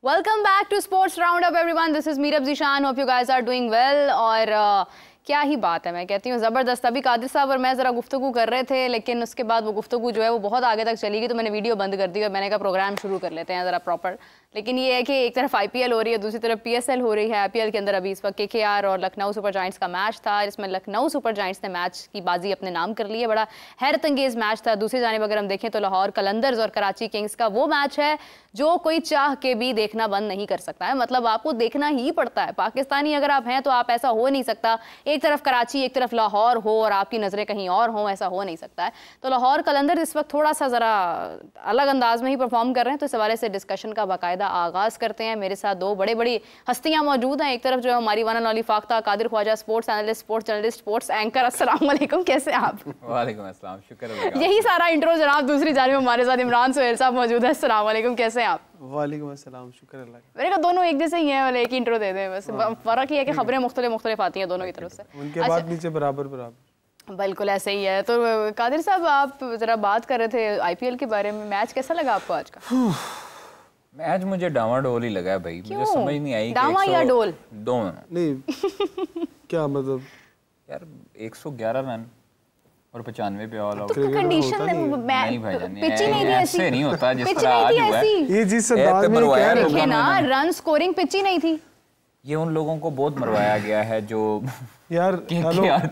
Welcome back to Sports Roundup, everyone. This is Meerab Zishan. Hope you guys are doing well. और क्या ही बात है, मैं कहती हूँ ज़बरदस्त। अभी कादिर साहब और मैं ज़रा गुफ्तगू कर रहे थे, लेकिन उसके बाद वो गुफ्तगू जो है वो बहुत आगे तक चली गई, तो मैंने वीडियो बंद कर दी और मैंने कहा प्रोग्राम शुरू कर लेते हैं ज़रा प्रॉपर। लेकिन ये है कि एक तरफ IPL हो रही है, दूसरी तरफ PSL हो रही है। IPL के अंदर अभी इस वक्त KKR और लखनऊ सुपर जायंट्स का मैच था, जिसमें लखनऊ सुपर जायंट्स ने मैच की बाजी अपने नाम कर ली है। बड़ा हैरत अंगेज मैच था। दूसरी जानिब अगर हम देखें तो लाहौर कलंदर्स और कराची किंग्स का वो मैच है जो कोई चाह के भी देखना बंद नहीं कर सकता है। मतलब आपको देखना ही पड़ता है। पाकिस्तानी अगर आप हैं तो आप ऐसा हो नहीं सकता एक तरफ कराची एक तरफ लाहौर हो और आपकी नज़रें कहीं और हों, ऐसा हो नहीं सकता है। तो लाहौर कलंदर्स इस वक्त थोड़ा सा ज़रा अलग अंदाज में ही परफॉर्म कर रहे हैं, तो इस हवाले से डिस्कशन का बाकायदा आगाज़ करते हैं। मेरे साथ दो बड़े बड़ी हस्तियां मौजूद हैं। एक तरफ जो है हमारी one and only Fakhta Qadir Khawaja, sports analyst, sports journalist, sports anchor. अस्सलाम वालेकुम, कैसे आप? वालेकुम अस्सलाम, शुक्र है। यही सारा इंट्रो जनाब। दूसरी जानिब हमारे साथ इमरान सुहेल साहब मौजूद है। अस्सलाम वालेकुम, कैसे हैं आप? वालेकुम अस्सलाम, शुक्र अल्लाह का। मेरे का दोनों एक जैसे ही हैं, वाले एक ही इंट्रो दे दें बस। फर्क ये है कि खबरें मुख्तलिफ आती हैं दोनों की तरफ से। उनके बाद नीचे बराबर बिल्कुल ऐसे ही है। तो कादिर साहब, आप जरा बात कर रहे थे IPL के बारे में। मैच कैसा लगा आपको आज का? मैच मुझे डामाडोल ही लगा है भाई। मुझे समझ नहीं आई डामा या डोल दोनों नहीं क्या मतलब यार 111 रन और 95 पे ऑल आउट। कंडीशन नहीं भाईजान, पिच ही नहीं थी ऐसे नहीं होता जिस पिच तरह आज हुआ है। ये जिस अंदाज में कह रहे हैं ना, रन स्कोरिंग पिच ही नहीं थी। ये उन लोगों को बहुत मरवाया गया है जो यार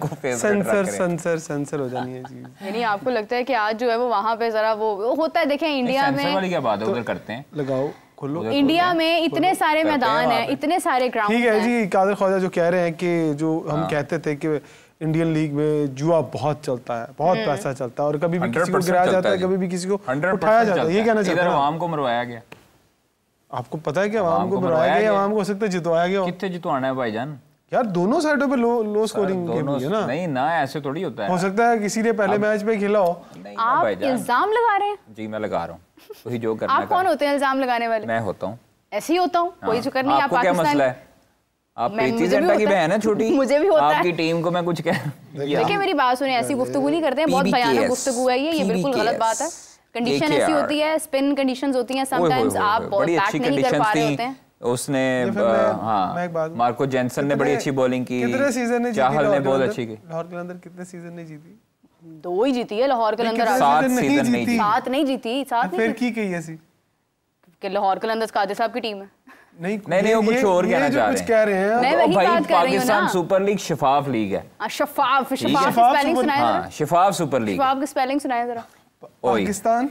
को सेंसर हो जानी है चीज। यानी आपको लगता है कि आज जो है वो वहाँ पे जरा वो होता है। देखें इंडिया में वाली क्या बात है, उधर करते हैं, लगाओ खोलो। इंडिया में इतने सारे मैदान हैं, इतने सारे ग्राउंड। ठीक है जी, कादिर ख्वाजा जो कह रहे हैं कि जो हम कहते थे कि इंडियन लीग में जुआ बहुत चलता है, बहुत पैसा चलता है और कभी भी किसी को गिराया जाता है, कभी भी किसी को उठाया जाता है। ये कहना चाहते हैं आवाम को मरवाया गया। आपको पता है कि आवाम को मरवाया गया, आवाम को हो सकता है जितवाया गया। कितने जितवाना है भाईजान? यार दोनों साइडों पे लो स्कोरिंग गेम है ना। नहीं ना, ऐसे थोड़ी होता है। हो सकता है किसी ने पहले मैच पे खेला हो। आप इल्जाम लगा रहे हैं? जी मैं लगा रहा हूँ, वही जो करना है। आप कौन होते हैं इल्जाम लगाने वाले? मैं होता हूँ। ऐसे ही होता हूँ, कोई चक्कर नहीं। आपको क्या मसला है? आप प्रीति जिंटा की बहन है छोटी, मुझे भी होता है। आपकी टीम को मैं कुछ कह देखिए मेरी बात सुने, ऐसी गुफ्तगू नहीं करते हैं। बहुत भयानक गुफ्तगू है ये बिल्कुल गलत बात है। कंडीशन ऐसी होती है, स्पिन कंडीशंस होती हैं, समटाइम्स आप बड़ी अच्छी कंडीशंस थी। उसने मार्को जेनसन ने बड़ी अच्छी बॉलिंग की, कितने सीजन ने चाहल ने बहुत अच्छी की। लाहौर कलंदर कितने सीजन ने जीती? 2 ही जीती है लाहौर कलंदर। 7 सीजन नहीं जीती। 7 नहीं जीती, 7 फिर की कही ऐसी कि लाहौर कलंदर्स कादिर साहब की टीम है। नहीं वो कुछ और कहना चाह रहे हैं। मैं वही बात कर रही हूं ना। पाकिस्तान सुपर लीग शफाफ लीग है। शफाफ स्पेलिंग सुनाया जरा। शफाफ सुपर लीग, शफाफ की स्पेलिंग सुनाया जरा। पाकिस्तान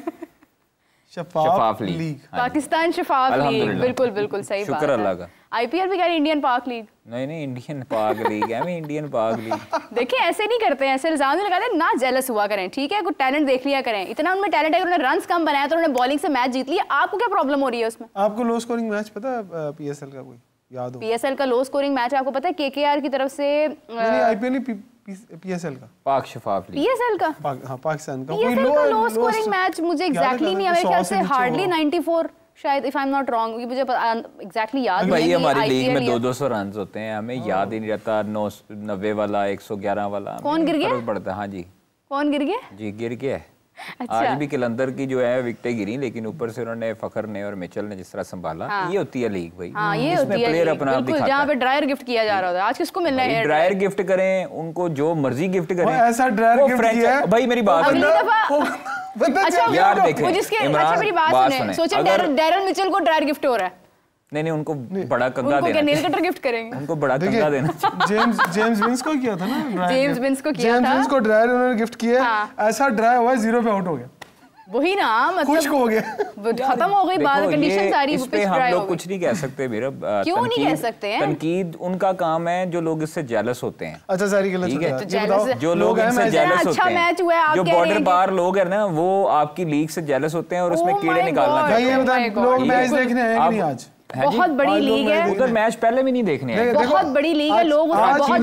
शफाफ लीग, पाकिस्तान शफाफ लीग, बिल्कुल बिल्कुल सही बात है। शुक्र अल्लाह का। IPL भी कह रही इंडियन पाक लीग। नहीं इंडियन पाक लीग है, इंडियन पाक लीग। देखिए ऐसे नहीं करते हैं, ऐसे इल्जाम नहीं लगाते ना। जेलस हुआ करें, ठीक है? कुछ टैलेंट देख लिया करें। इतना उनमें टैलेंट है, उन्होंने रन्स कम बनाया तो उन्होंने बॉलिंग से मैच जीत लिया। आपको क्या प्रॉब्लम हो रही है उसमें? आपको लो स्कोरिंग मैच पता है PSL का? कोई याद हो? PSL का लो स्कोरिंग मैच आपको पता है? KKR की तरफ से नहीं IPL नहीं, PSL का, पाक शफाफ लीग। PSL का हां पाकिस्तान का कोई लो स्कोरिंग मैच मुझे एग्जैक्टली नहीं है, मेरे ख्याल से हार्डली 94 शायद, if I am not wrong. मुझे एग्जैक्टली याद नहीं है। भाई हमारी लीग में 200 रन होते हैं, हमें याद ही नहीं रहता। 90 वाला, 111 वाला। कौन गिर गया? पड़ता है। हाँ जी, कौन गिर गया? जी गिर गया। अच्छा। आज भी कलंदर की जो है विकेटें गिरी, लेकिन ऊपर से उन्होंने फखर ने और मिचेल ने जिस तरह संभाला। ये होती है लीग भाई। हाँ, ये होती है प्लेयर अपना आप दिखाता है। जहाँ पे ड्रायर गिफ्ट किया जा रहा था। आज किसको मिलना है? ड्रायर गिफ्ट करें, उनको जो मर्जी गिफ्ट करें। ऐसा ड्रायर गिफ्ट किया है भाई, मेरी बात अगली दफा। अच्छा यार देखें, अच्छा मेरी बात सुने। सोचे डैरल मिचेल को ड्रायर गिफ्ट हो रहा है, नहीं उनको बड़ा कंगा देना। नेल कटर गिफ्ट करेंगे उनको बड़ा कंगा देना। जेम्स विंस को किया था ना, जेम्स विंस को ड्रायर उन्होंने गिफ्ट किया। ऐसा ड्रायर हुआ 0 पे आउट हो गया। वही ना, मतलब खुश हो गया, खत्म हो गई बात। कंडीशन सारी इस पे हम लोग कुछ नहीं कह सकते मेरा। क्यों नहीं कह सकते हैं? तनकीद उनका काम है, जो लोग इससे जेलस होते हैं। अच्छा सारी गलत है, जो लोग इससे जेलस होते हैं, जो बॉर्डर पार लोग है ना, वो आपकी लीग से जेलस होते हैं और उसमें कीड़े निकालना चाहते हैं। लोग मैच देखने आए कि नहीं आज? बहुत बड़ी लीग है उधर, मैच पहले भी नहीं देखने आए। बहुत बड़ी लीग है, लोग बहुत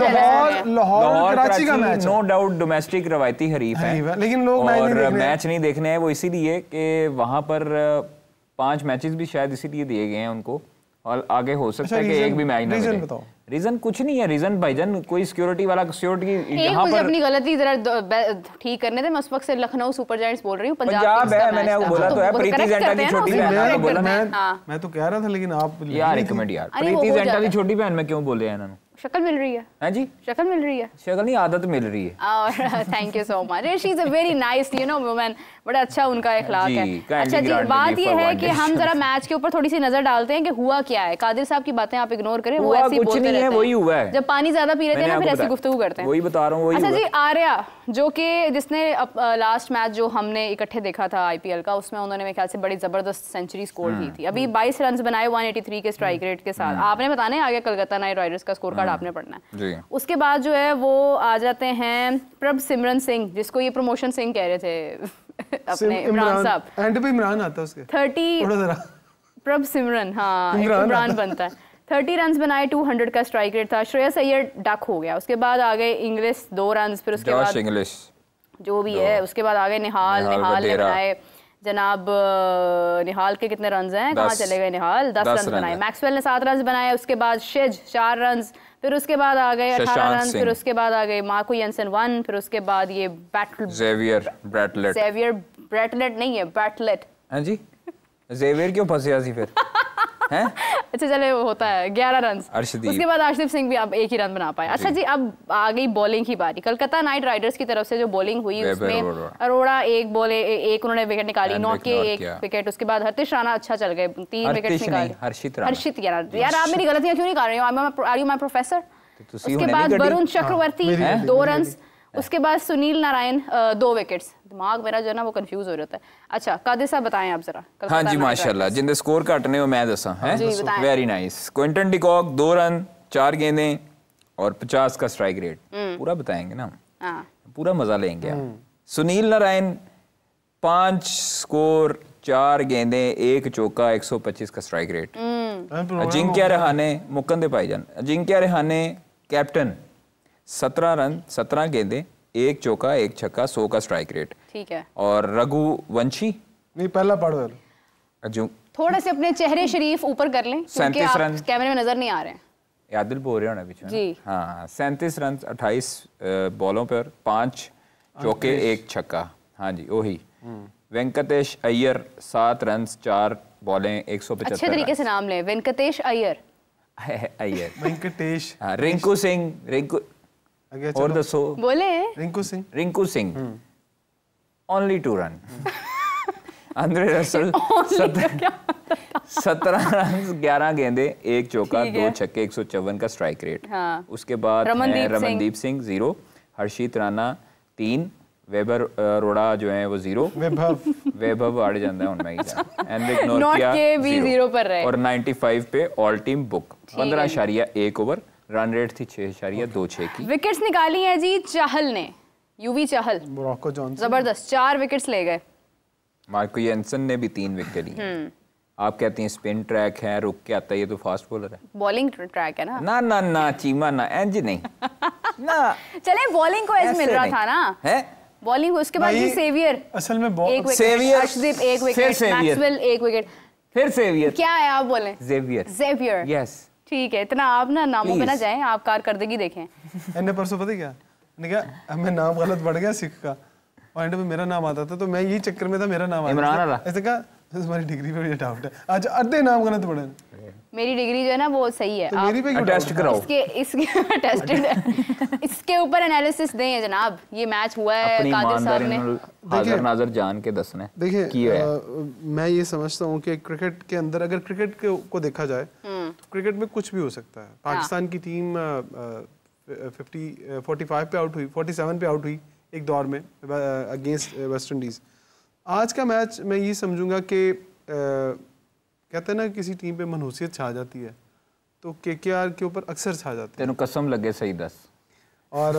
लाहौर कराची का मैच नो डाउट डोमेस्टिक रवायती हरीफ है, लेकिन लोग मैच नहीं देखने हैं। वो इसीलिए कि वहां पर 5 मैचेस भी शायद इसीलिए दिए गए हैं उनको, और आगे हो सकता है कि एक भी मैच ना मिले। रीजन कुछ नहीं है, रीजन भाईजान कोई सिक्योरिटी वाला सिक्योरिटी यहाँ पर अपनी गलती जरा ठीक करने थे। मैं उस वक्त से लखनऊ सुपर जायंट्स बोल रही हूँ, पंजाब है, मैंने आपको बोला तो है प्रीति जिंटा की छोटी बहन। मैं तो कह रहा था लेकिन आप यार एक मिनट यार, प्रीति जिंटा की छोटी बहन में क्यों बोले हैं इन्होंने? शक्ल मिल रही है। हाँ जी, शक्ल मिल रही है, शक्ल नहीं आदत मिल रही है। और thank you so much, she is a very nice you know woman, बड़ा अच्छा उनका इखलाक है। अच्छा जी, बात ये है कि हम जरा मैच के ऊपर थोड़ी सी नजर डालते हैं कि हुआ क्या है। कादिर साहब की बातें आप इग्नोर करें, वो ऐसे ही बोलते रहते हैं, वही हुआ है। जब पानी ज्यादा पी रहे थे ना फिर ऐसी गुफ्तगू करते हैं, वही बता रहा हूँ। अच्छा जी, आर्या जो कि जिसने लास्ट मैच जो हमने इकट्ठे देखा था आईपीएल का, उसमें उन्होंने मेरे ख्याल से बड़ी जबरदस्त सेंचुरी स्कोर की थी। अभी 22 रन बनाए 183 के स्ट्राइक रेट के साथ। आपने बताना है आगे कलकत्ता नाइट राइडर्स का स्कोर कार्ड आपने पढ़ना है। उसके बाद जो है वो आ जाते हैं प्रभ सिमरन सिंह, जिसको ये प्रमोशन सिंह कह रहे थे अपने इमरान साहब। एंड पे इमरान आता है उसके 30 प्रभ सिमरन, हाँ इमरान बनता है। 30 रन बनाए, 200 का स्ट्राइक रेट था। श्रेयस अय्यर डक हो गया। उसके बाद आ गए इंग्लिश 2 रन, फिर उसके बाद इंग्लिश जो भी है, उसके बाद आ गए निहाल ने बनाए जनाब। निहाल के कितने रन हैं, कहाँ चले गए निहाल? 10 रन बनाए। मैक्सवेल ने 7 रन बनाए। उसके बाद शिज 4 रन, फिर उसके बाद आ गए 18 रन, फिर उसके बाद आ गए मार्को येंसन 1, फिर उसके बाद ये ज़ेवियर ब्रैटलेट नहीं है, बैटलेट। हाँ जी, ज़ेवियर क्यों फंसे सी फिर हैं? अच्छा चले, वो होता है 11 रन। उसके बाद अर्शदीप सिंह भी अब 1 ही रन बना पाए। अच्छा जी, अब आ गई बॉलिंग की बारी। कलकत्ता नाइट राइडर्स की तरफ से जो बॉलिंग हुई उसमें अरोड़ा एक उन्होंने विकेट निकाली, नॉट के 1 विकेट। उसके बाद हर्षित राणा अच्छा चल गए, 3 विकेट निकाले। हर्षित यार आप मेरी गलतियां क्यों नहीं कर रहे हो? Are you my professor? उसके बाद वरुण चक्रवर्ती 2 रन। उसके बाद सुनील नारायण 2 विकेट्स। दिमाग मेरा जो है ना वो कंफ्यूज हो जाता है। अच्छा कादिर साहब बताएं आप जरा। हाँ जी माशाल्लाह, जिंदे स्कोर घटने वो मैं दसा है, very nice. Quinton de Kock 2 run 4 गेंदें और 50 का स्ट्राइक रेट। पूरा बताएंगे ना, पूरा मजा लेंगे। सुनील नारायण 5 स्कोर 4 गेंदें 1 चौका 125 का स्ट्राइक रेट। अजिंक्य रहाणे मुकंदे भाईजान, अजिंक्य रहाणे कैप्टन 17 रन 17 गेंदें 1 चौका 1 छक्का 100 का स्ट्राइक रेट। ठीक है। और रघुवंशी नहीं, पहला पढ़ो जो थोड़े से अपने चेहरे शरीफ ऊपर कर लें, 37 रन कैमरे में नजर नहीं आ रहे हैं। यादिल बोल रहे होना पीछे जी। हाँ 37 रन 28 बॉलों पर 5 चौके 1 छक्का। हाँ जी वही। वेंकटेश अय्यर 7 रन 4 बॉलें 175। अच्छे तरीके से नाम ले, वेंकटेश अय्यर। अय्यर वेंकटेश। रिंकू सिंह, रिंकू और दसो बोले Rinku Singh only 2 run. Andre Russell 17 run 11 गेंदे 1 चौका 2 छक्के 154 का स्ट्राइक रेट। उसके बाद रमनदीप सिंह 0, हर्षित राणा 3, वेबर रोड़ा जो है वो 0, वैभव आड़ जाता है उनमें ही एनरिक नोकिया भी 0 पर रहे और 95 पे all team book. 15.1 over, run rate थी 6.26 की। विकेट्स निकाली हैं जी चहल ने, यूवी चहल, मोरक्को जॉनसन जबरदस्त 4 विकेट्स ले गए। मार्को येंसन ने भी 3 विकेट ली। आप कहती हैं स्पिन ट्रैक है, रुक के आता है, ये तो फास्ट बॉलर है। बॉलिंग ट्रैक है ना? ना ना ना चीमा ना, एंज नहीं ना। चले बॉलिंग को एज मिल रहा था ना है बॉलिंग। उसके बाद जी सेवियर, असल में saviour, Arshdeep 1 wicket, Maxwell 1 wicket, फिर सेवियर। क्या है आप बोले? ज़ेवियर। यस ठीक है, इतना आप ना नामों पे ना जाएं, आप कारकर्दगी देखें। मैंने परसों पता क्या मैंने कहा, मैं नाम गलत बढ़ गया सिख का, पॉइंट पे मेरा नाम आता था तो मैं यही चक्कर में था, मेरा नाम इमरान आता। ऐसे कहा तुम्हारी डिग्री पे मुझे डाउट है, आज आधे नाम गलत पड़े। मेरी डिग्री जो है ना वो सही है, तो मेरी पे टेस्ट कराओ। इसके टेस्टेड इसके ऊपर एनालिसिस दें जनाब। ये मैच हुआ है, कादिर साहब ने हाजिर नाज़र जान के दसने। देखिए मैं ये समझता हूँ कि क्रिकेट के अंदर अगर क्रिकेट को देखा जाए तो क्रिकेट में कुछ भी हो सकता है। पाकिस्तान की टीम 45 पे आउट हुई, 47 पे आउट हुई एक दौर में अगेंस्ट वेस्ट इंडीज़। आज का मैच मैं ये समझूंगा कि कहते हैं ना किसी टीम पे मनहूसियत छा जाती है तो केकेआर के ऊपर अक्सर छा जाती है। तेनू कसम लगे सही दस और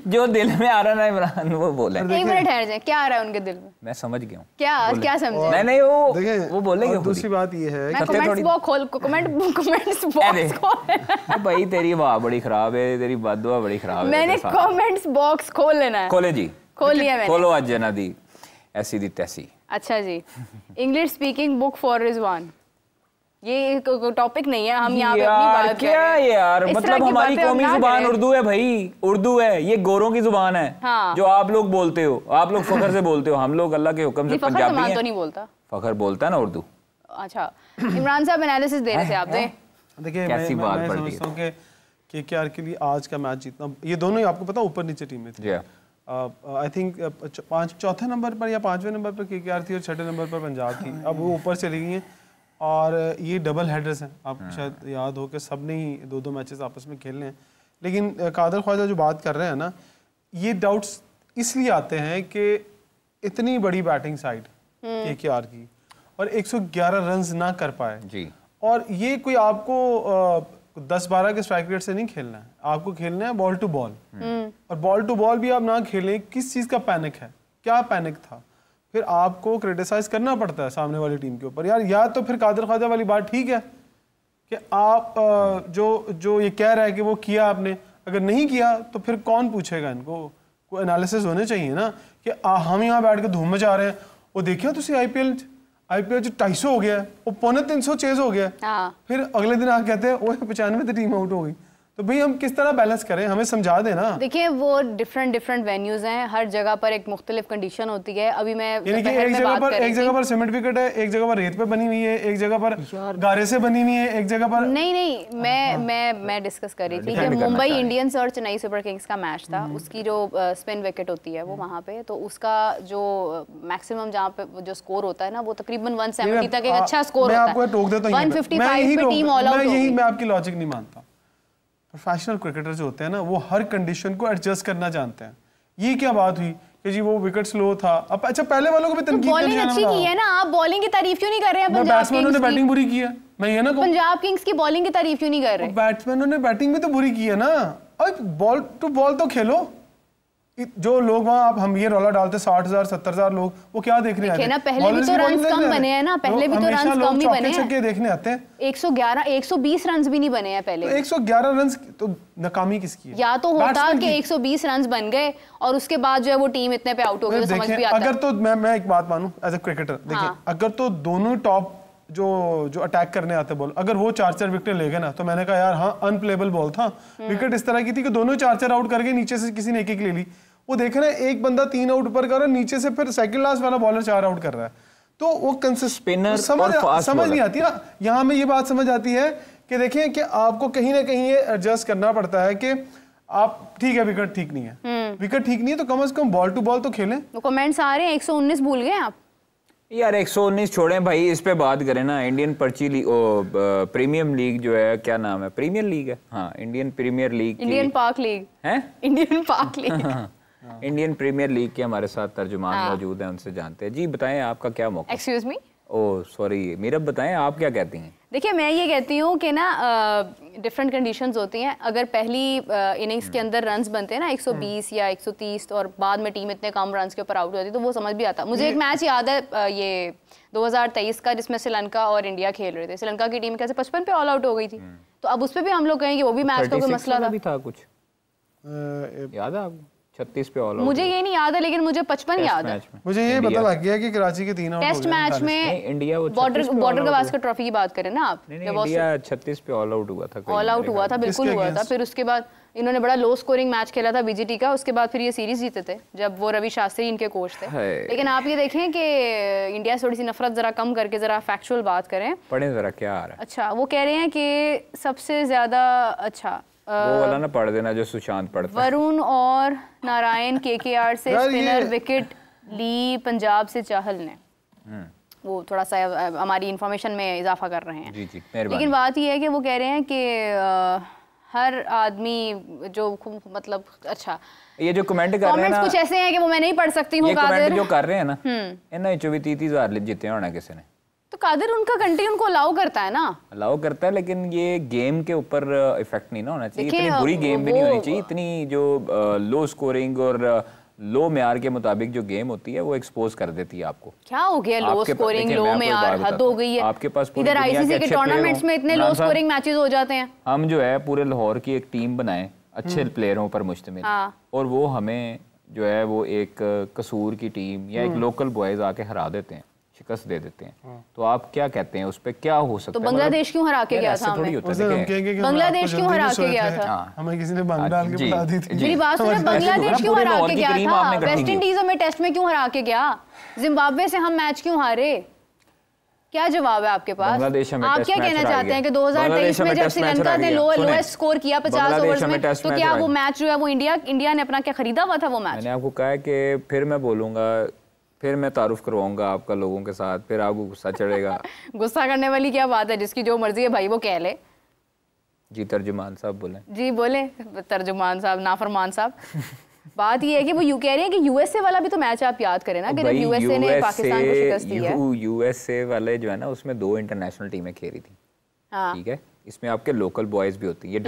जो दिल में आ रहा ना इमरान वो बोले। एक मिनट ठहर जाए, क्या आ रहा है उनके दिल में? मैं समझ गया हूँ। क्या समझे? नहीं वो बोलेंगे। दूसरी बात ये है कमेंट्स बॉक्स खोल, कमेंट्स बॉक्स खोल। भाई तेरी वाह बड़ी खराब है, तेरी बददुआ बड़ी खराब है। मैंने कमेंट्स बॉक्स खोल लेना है। खोले जी, खोल लिया मैंने। खोलो आज जना दी ऐसी दी तैसी। अच्छा जी, English speaking book for Rizwan. ये टॉपिक नहीं है, हम यहाँ पे अपनी बात क्या यार, मतलब हमारी कौमी जुबान उर्दू है भाई, उर्दू है, ये गोरों की जुबान है। हाँ। जो आप लोग बोलते हो, आप लोग फखर से बोलते हो, हम लोग अल्लाह के हुक्म से पंजाबी हैं। तो नहीं बोलता, फखर बोलता है ना उर्दू। अच्छा, इमरान साहब एनालिसिस दे रहे थे आप। देखिए मैं समझता हूँ कि केकेआर के लिए आज का मैच जीतना, ये दोनों ही आपको पता ऊपर नीचे टीमें थी। आई थिंक चौथे नंबर पर या 5वें नंबर पर केकेआर थी और 6ठे नंबर पर पंजाब थी। अब वो ऊपर चली गई हैं और ये डबल हेडर्स हैं। आपको शायद याद हो कि सब ने ही 2-2 मैचेस आपस में खेलने हैं। लेकिन कादर ख्वाजा जो बात कर रहे हैं ना, ये डाउट्स इसलिए आते हैं कि इतनी बड़ी बैटिंग साइड केकेआर की और 111 रन्स ना कर पाए जी। और ये कोई आपको 10-12 के स्ट्राइक रेट से नहीं खेलना है, आपको खेलना है बॉल टू बॉल। और बॉल टू बॉल भी आप ना खेलें, किस चीज़ का पैनिक है, क्या पैनिक था, फिर आपको क्रिटिसाइज करना पड़ता है सामने वाली टीम के ऊपर। यार या तो फिर कादर ख्वाजा वाली बात ठीक है कि आप जो ये कह रहा है कि वो किया आपने, अगर नहीं किया तो फिर कौन पूछेगा इनको। कोई एनालिसिस होने चाहिए ना कि हम यहाँ बैठ के धूम मचा रहे हैं। वो देखिए तुम आईपीएल जो 250 हो गया है, वो 350 चेज हो गया है, फिर अगले दिन आप कहते हैं वो 95 टीम आउट हो गई। तो भाई हम किस तरह बैलेंस करें, हमें समझा देना। देखिए वो डिफरेंट वेन्यूज हैं, हर जगह पर एक मुख्तलिफ कंडीशन होती है। अभी मैं एक जगह पर सीमेंट विकेट है, एक जगह पर रेत पे बनी हुई है, एक जगह पर गारे से बनी हुई है, एक जगह पर नहीं मैं डिस्कस कर रही थी कि मुंबई इंडियंस और चेन्नई सुपर किंग्स का मैच था, उसकी जो स्पिन विकेट होती है वो वहाँ पे, तो उसका जो मैक्सिमम जहाँ पे जो स्कोर होता है ना, वो तकरीबन 170 तक एक अच्छा स्कोर होता है। 155 पे टीम ऑल आउट हो गई। मैं आपकी लॉजिक नहीं मानता। प्रोफेशनल क्रिकेटर जो होते हैं ना, वो हर कंडीशन को एडजस्ट करना जानते हैं। ये क्या बात हुई कि जी वो विकेट स्लो था। अब अच्छा पहले वालों को भी तनकीद बॉलिंग अच्छी की है ना, आप बॉलिंग की तारीफ क्यों नहीं कर रहे हैं? बैट्समैनों ने बैटिंग बुरी की है, मैं ये ना कहूं पंजाब किंग्स की बॉलिंग की तारीफ क्यों नहीं कर रहे? बैट्समैनों ने बैटिंग भी तो बुरी की है ना। अब बॉल टू बॉल तो खेलो। जो लोग वहाँ आप हम ये रौला डालते 60,000 70,000 लोग, वो क्या देखने आते हैं? पहले भी तो रन्स कम बने हैं ना, पहले भी तो रन्स कम ही बने हैं। देखने आते हैं 111 120 रन्स भी नहीं बने हैं पहले। तो 111 रन्स तो नाकामी किसकी है? या तो होता कि 120 रन्स बन गए और उसके बाद जो है वो टीम इतने पे आउट हो गई, तो समझ भी आता है। अगर तो मैं एक बात मानूं एज अ क्रिकेटर, देखिए अगर तो दोनों टॉप जो अटैक करने आते बॉल, अगर वो 4-4 विकेट ले गए ना, तो मैंने कहा यार हाँ अनप्लेबल बॉल था। विकेट इस तरह की थी कि दोनों 4-4 आउट करके नीचे से किसी ने एक ले ली। वो देखे ना, एक बंदा 3 आउट ऊपर कर रहा है, नीचे से फिर सेकंड लास्ट वाला बॉलर 4 आउट कर रहा है। तो वो समझ नहीं आती ना। यहाँ में ये बात समझ आती है कि देखें कि आपको कहीं ना कहीं ये एडजस्ट करना पड़ता है कि आप ठीक है विकेट ठीक नहीं है, विकेट ठीक नहीं है तो कम से कम बॉल टू बॉल तो खेलें। तो कमेंट्स आ रहे हैं 119 भूल गए आप यार। 119 छोड़ें भाई, इस पे बात करें ना। इंडियन पर्ची लीग, प्रीमियम लीग जो है, क्या नाम है, प्रीमियर लीग है, हाँ इंडियन प्रीमियर लीग, इंडियन पाक लीग है, इंडियन पाक लीग इंडियन प्रीमियर लीग के हमारे साथ तर्जुमान मौजूद हैं, उनसे जानते हैं। जी बताएं आपका क्या मौका। Excuse me, oh sorry Meerab, बताएं आप क्या कहती हैं? देखिए मैं ये कहती हूँ कि ना डिफरेंट कंडीशंस होती हैं। अगर पहली इनिंग्स के अंदर रन्स बनते हैं ना 120 या 130 और बाद में टीम इतने कम रन्स के ऊपर आउट हो जाती है, तो वो समझ भी आता। मुझे एक मैच याद है ये 2023 का, जिसमें श्रीलंका और इंडिया खेल रहे थे। श्रीलंका की टीम कैसे 55 पे ऑल आउट हो गई थी, तो अब उस पर भी हम लोग कहें कि वो भी मैच का कोई मसला था कुछ याद है आपको? 36 पे ऑल आउट, मुझे ये नहीं याद है लेकिन मुझे 55 याद है। मुझे ये पता लग गया कि कराची के 3 आउट टेस्ट मैच में इंडिया बॉर्डर गवास्कर ट्रॉफी की बात करें ना आप, इंडिया 36 पे ऑल आउट हुआ था, ऑल आउट हुआ था, बिल्कुल हुआ था। फिर उसके बाद इन्होंने बड़ा लो स्कोरिंग मैच खेला था बीजीटी का, उसके बाद फिर ये सीरीज जीते थे जब वो रवि शास्त्री इनके कोच थे। लेकिन आप ये देखें कि इंडिया से थोड़ी सी नफरत जरा कम करके जरा फैक्चुअल बात करें। पढ़ें जरा क्या आ रहा है। अच्छा, वो कह रहे हैं कि सबसे ज्यादा अच्छा वो वाला ना पढ़ देना जो सुशांत पढ़ता है। वरुण और नारायण केकेआर से स्पिनर विकेट ली पंजाब से चाहल ने। वो थोड़ा सा हमारी इंफॉर्मेशन में इजाफा कर रहे हैं। जी जी, लेकिन बात ये है कि वो कह रहे हैं कि हर आदमी जो मतलब अच्छा ये जो कमेंट कर रहे हैं ना, कुछ ऐसे हैं कि वो मैं नहीं पढ़ सकती हूँ। कमेंट जो कर रहे हैं ना, इन्हें 24-30 हज़ार जीते होना किसी ने, तो कादिर उनका कंट्री उनको अलाउ करता है ना, अलाउ करता है, लेकिन ये गेम के ऊपर इफेक्ट नहीं ना होना चाहिए। इतनी बुरी गेम भी नहीं होनी चाहिए। इतनी जो लो स्कोरिंग और लो म्यार के मुताबिक जो गेम होती है वो एक्सपोज कर देती है आपको। क्या हो गया लो स्कोरिंग, लो म्यार, हद हो गई है। आपके पास इधर आईसीसी के टूर्नामेंट्स में इतने लो स्कोरिंग मैचेस हो जाते हैं। हम जो है पूरे लाहौर की एक टीम बनाए अच्छे प्लेयरों पर मुश्तमिल, और वो हमें जो है वो एक कसूर की टीम या एक लोकल बॉयज आके हरा देते हैं। शिकस्त दे देते हैं। तो आप क्या कहते हैं उस पे क्या हो सकता है? तो बांग्लादेश क्यों हरा के गया था हमें? बांग्लादेश क्यों हरा के गया था? हमें किसी ने बंद डाल के बुला दी थी। मेरी बात सुनो, बांग्लादेश क्यों हरा के गया था? वेस्ट इंडीज हमें टेस्ट में क्यों हरा के गया? जिम्बाब्वे से हम मैच क्यों हारे? क्या जवाब है आपके पास? आप क्या कहना चाहते हैं कि 2023 में जब श्रीलंका ने लोएस्ट स्कोर किया 50 ओवर्स में, तो क्या वो मैच जो है वो इंडिया ने अपना क्या खरीदा हुआ था वो मैच? मैंने आपको कहा है कि फिर मैं बोलूंगा, फिर मैं तारुफ करवाऊंगा आपका लोगों के साथ, फिर आपको गुस्सा चढ़ेगा। गुस्सा करने वाली क्या बात है? जिसकी जो मर्जी है भाई वो कह ले। जी तर्जुमान साहब बोले। जी बोले तर्जुमान साहब, नाफरमान साहब। बात ये है कि वो कह रहे हैं कि यूएसए वाला भी तो मैच आप याद करें ना, कि जब यूएसए ने पाकिस्तान को शिकस्त दी है। यूएसए वाले जो है ना उसमें 2 इंटरनेशनल टीमें खेली थी। ठीक है, इसमें आपके लोकल बॉयज भी होती है, ये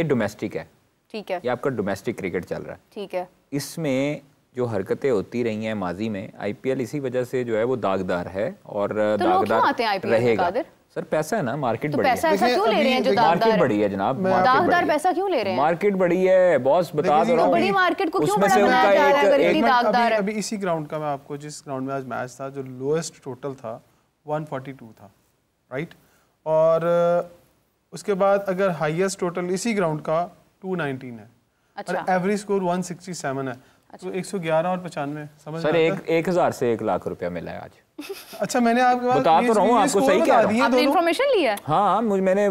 डोमेस्टिक है। ठीक है, ये आपका डोमेस्टिक क्रिकेट चल रहा है। ठीक है, इसमें जो हरकतें होती रही हैं माजी में, आईपीएल इसी वजह से जो है वो दागदार है और दागदार रहेगा। सर पैसा है ना, मार्केट तो बड़ी पैसा है। ऐसा क्यों ले रहे हैं जो दागदार? मार्केट बड़ी है जनाब, दागदार पैसा क्यों ले रहे हैं? मार्केट बड़ी है बॉस, बता दो रहा हूं। बड़ी मार्केट को क्यों बड़ा बनाया जा रहा है अगर इतनी दागदार है? अभी इसी ग्राउंड का मैं आपको, जिस ग्राउंड में आज मैच था, जो लोएस्ट टोटल था 142 था, राइट? और उसके बाद अगर हाईएस्ट टोटल इसी ग्राउंड का 219 है। अच्छा। और एवरेज स्कोर 167 है। तो 111 और 95 समझ सर 1000 से 1 लाख रुपया मिला है आज। अच्छा, मैंने आपके पास बता तो रहा हूँ, आपको सही कह रहा हूँ। आपने इन्फॉर्मेशन ली है? हाँ, मैंने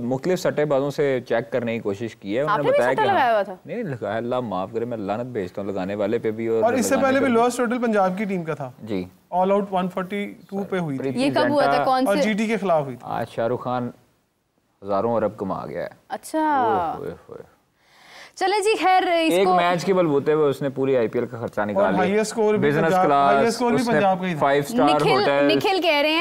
मुख्तलिफ सट्टेबाजों से चेक करने की कोशिश की है। उन्होंने बताया कि लगाया हुआ था। नहीं लगाया, अल्लाह माफ करे, मैं लानत भेजता हूँ लगाने वाले पे भी। और इससे पहले भी लोएस्ट टोटल पंजाब की टीम का था जी, ऑल आउट 142 पे हुई थी। ये कब हुआ था? कौन से? और जीटी के खिलाफ हुई थी। आज शाहरुख खान हजारों अरब कमा गया है। अच्छा, चले जी, खैर इसको एक मैच के बलबूते पे उसने पूरी आईपीएल का खर्चा निकाल लिया। हाईएस्ट स्कोर भी बिजनेस क्लास, हाईएस्ट स्कोर भी पंजाब का ही था। 5 स्टार होटल। निखिल कह रहे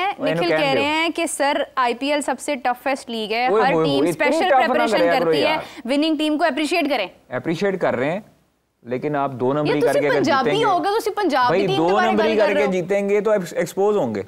हैं कि सर आईपीएल सबसे टफेस्ट लीग है, हर टीम स्पेशल प्रिपरेशन करती है, विनिंग टीम को अप्रिशिएट करें। अप्रिशिएट कर रहे हैं, लेकिन आप 2 नंबरी करके अगर जीतेंगे, होगा तो सिर्फ पंजाब की टीम 2 नंबरी करके जीतेंगे तो एक्सपोज होंगे।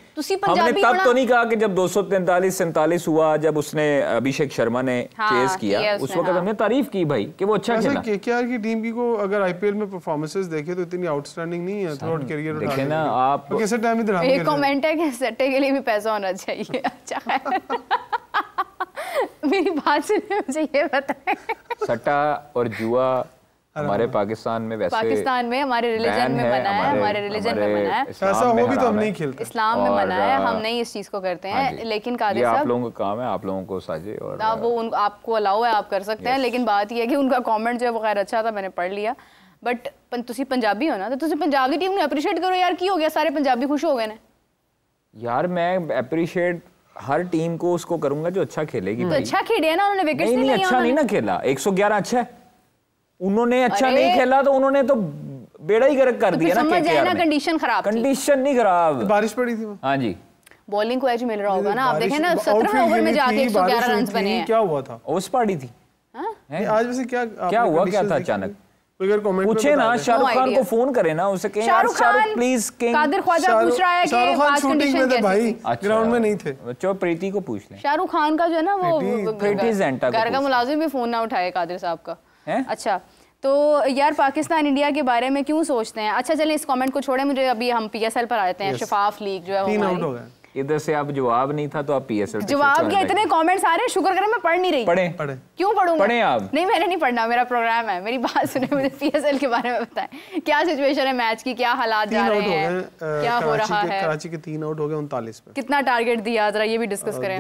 हमने तब तो नहीं कहा कि जब 243-47 हुआ, जब उसने अभिषेक शर्मा ने चेस किया, उस वक्त हमने तारीफ की भाई कि वो अच्छा खेला। केकेआर की टीम की को अगर आईपीएल में परफॉर्मेंसेस देखे तो इतनी आउटस्टैंडिंग नहीं है थ्रू आउट करियर। देखें ना आप, कैसे टाइम में एक कमेंट है कि सट्टे के लिए भी पैसा होना चाहिए। अच्छा मेरी बात सुनिए, मुझे ये बताएं, सट्टा और जुआ हमारे पाकिस्तान में हमारे रिलीजन में मना है, हमारे रिलीजन में मना है। ऐसा हो भी तो हम नहीं खेलते, इस्लाम में मना है, हम नहीं इस चीज को करते हैं। लेकिन कादिर साहब, आप लोगों का काम है, आप लोगों को साजे और वो आपको अलाउ है, आप कर सकते हैं। लेकिन बात यह है कि उनका कमेंट जो है वो खैर अच्छा था, मैंने पढ़ लिया। बट तुसी पंजाबी हो ना, तो तुसी पंजाब की टीम ने अप्रिशिएट करो यार। की हो गया, सारे पंजाबी खुश हो गए ने यार। मैं अप्रिशिएट हर टीम को उसको करूंगा जो अच्छा खेलेगी। तो अच्छा खेले है ना उन्होंने, विकेट्स नहीं लिए। अच्छा नहीं ना खेला, 111 अच्छा है। उन्होंने अच्छा नहीं खेला तो उन्होंने तो बेड़ा ही गर्क कर दिया ना। समझ जाए ना, कंडीशन खराब थी। कंडीशन नहीं खराब, बारिश पड़ी थी। हाँ जी, बॉलिंग को एज मिल रहा होगा ना। आप देखें ना 17वें ओवर में जाके 111 रन बने हैं। क्या हुआ था? ओस पार्टी थी। आज वैसे क्या हुआ, क्या था अचानक? पूछे ना, शाहरुख खान को फोन करे ना, उसे कहें शाहरुख प्लीज। कादिर ख्वाजा पूछ रहा है कि आज कंडीशन कैसी भाई, ग्राउंड में नहीं थे। बच्चों प्रीति को पूछ लें। शाहरुख खान का जो है ना वो प्रीति ज़ेंटा घर का मुलाजिम भी फोन ना उठाए कादिर साहब का। अच्छा, तो यार पाकिस्तान इंडिया के बारे में क्यों सोचते हैं? अच्छा चलें, इस कमेंट को छोड़े, मुझे अभी हम पीएसएल पर आते हैं। शफाफ लीग जो है वो इधर से आप जवाब नहीं था तो आप पीएसएल जवाब के इतने कमेंट्स आ रहे हैं, शुक्र करें मैं पढ़ नहीं रही। पढ़े क्यों पढ़ूंगा? पढ़े आप? नहीं, मैंने नहीं पढ़ना, मेरा प्रोग्राम है। मेरी बात सुने, मुझे पीएसएल के बारे में बताएं, क्या सिचुएशन है मैच की, क्या हालात जा रहे हैं, क्या हो रहा है? कराची के 3 आउट हो गए 39 पे। कितना टारगेट दिया, जरा ये भी डिस्कस करें।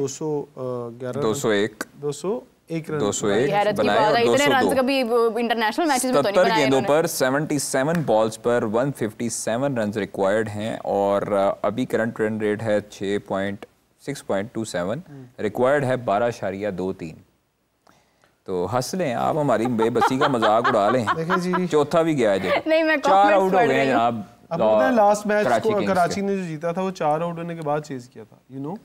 201 बनाए, इतने रन कभी इंटरनेशनल मैचेस में तो नहीं बनाए। गेंदों पर 77 बॉल्स पर 157 रन रिक्वायर्ड हैं और अभी करंट रन रेट है 6.27, रिक्वायर्ड है 12.23। तो हंस लें आप, हमारी बेबसी का मजाक उड़ा लें। चौथा भी गया है, नहीं मैं 4 आउट हो गए जनाब। लास्ट मैच कराची ने जो जीता था वो 4 आउट होने के बाद चेज किया था, यू नो।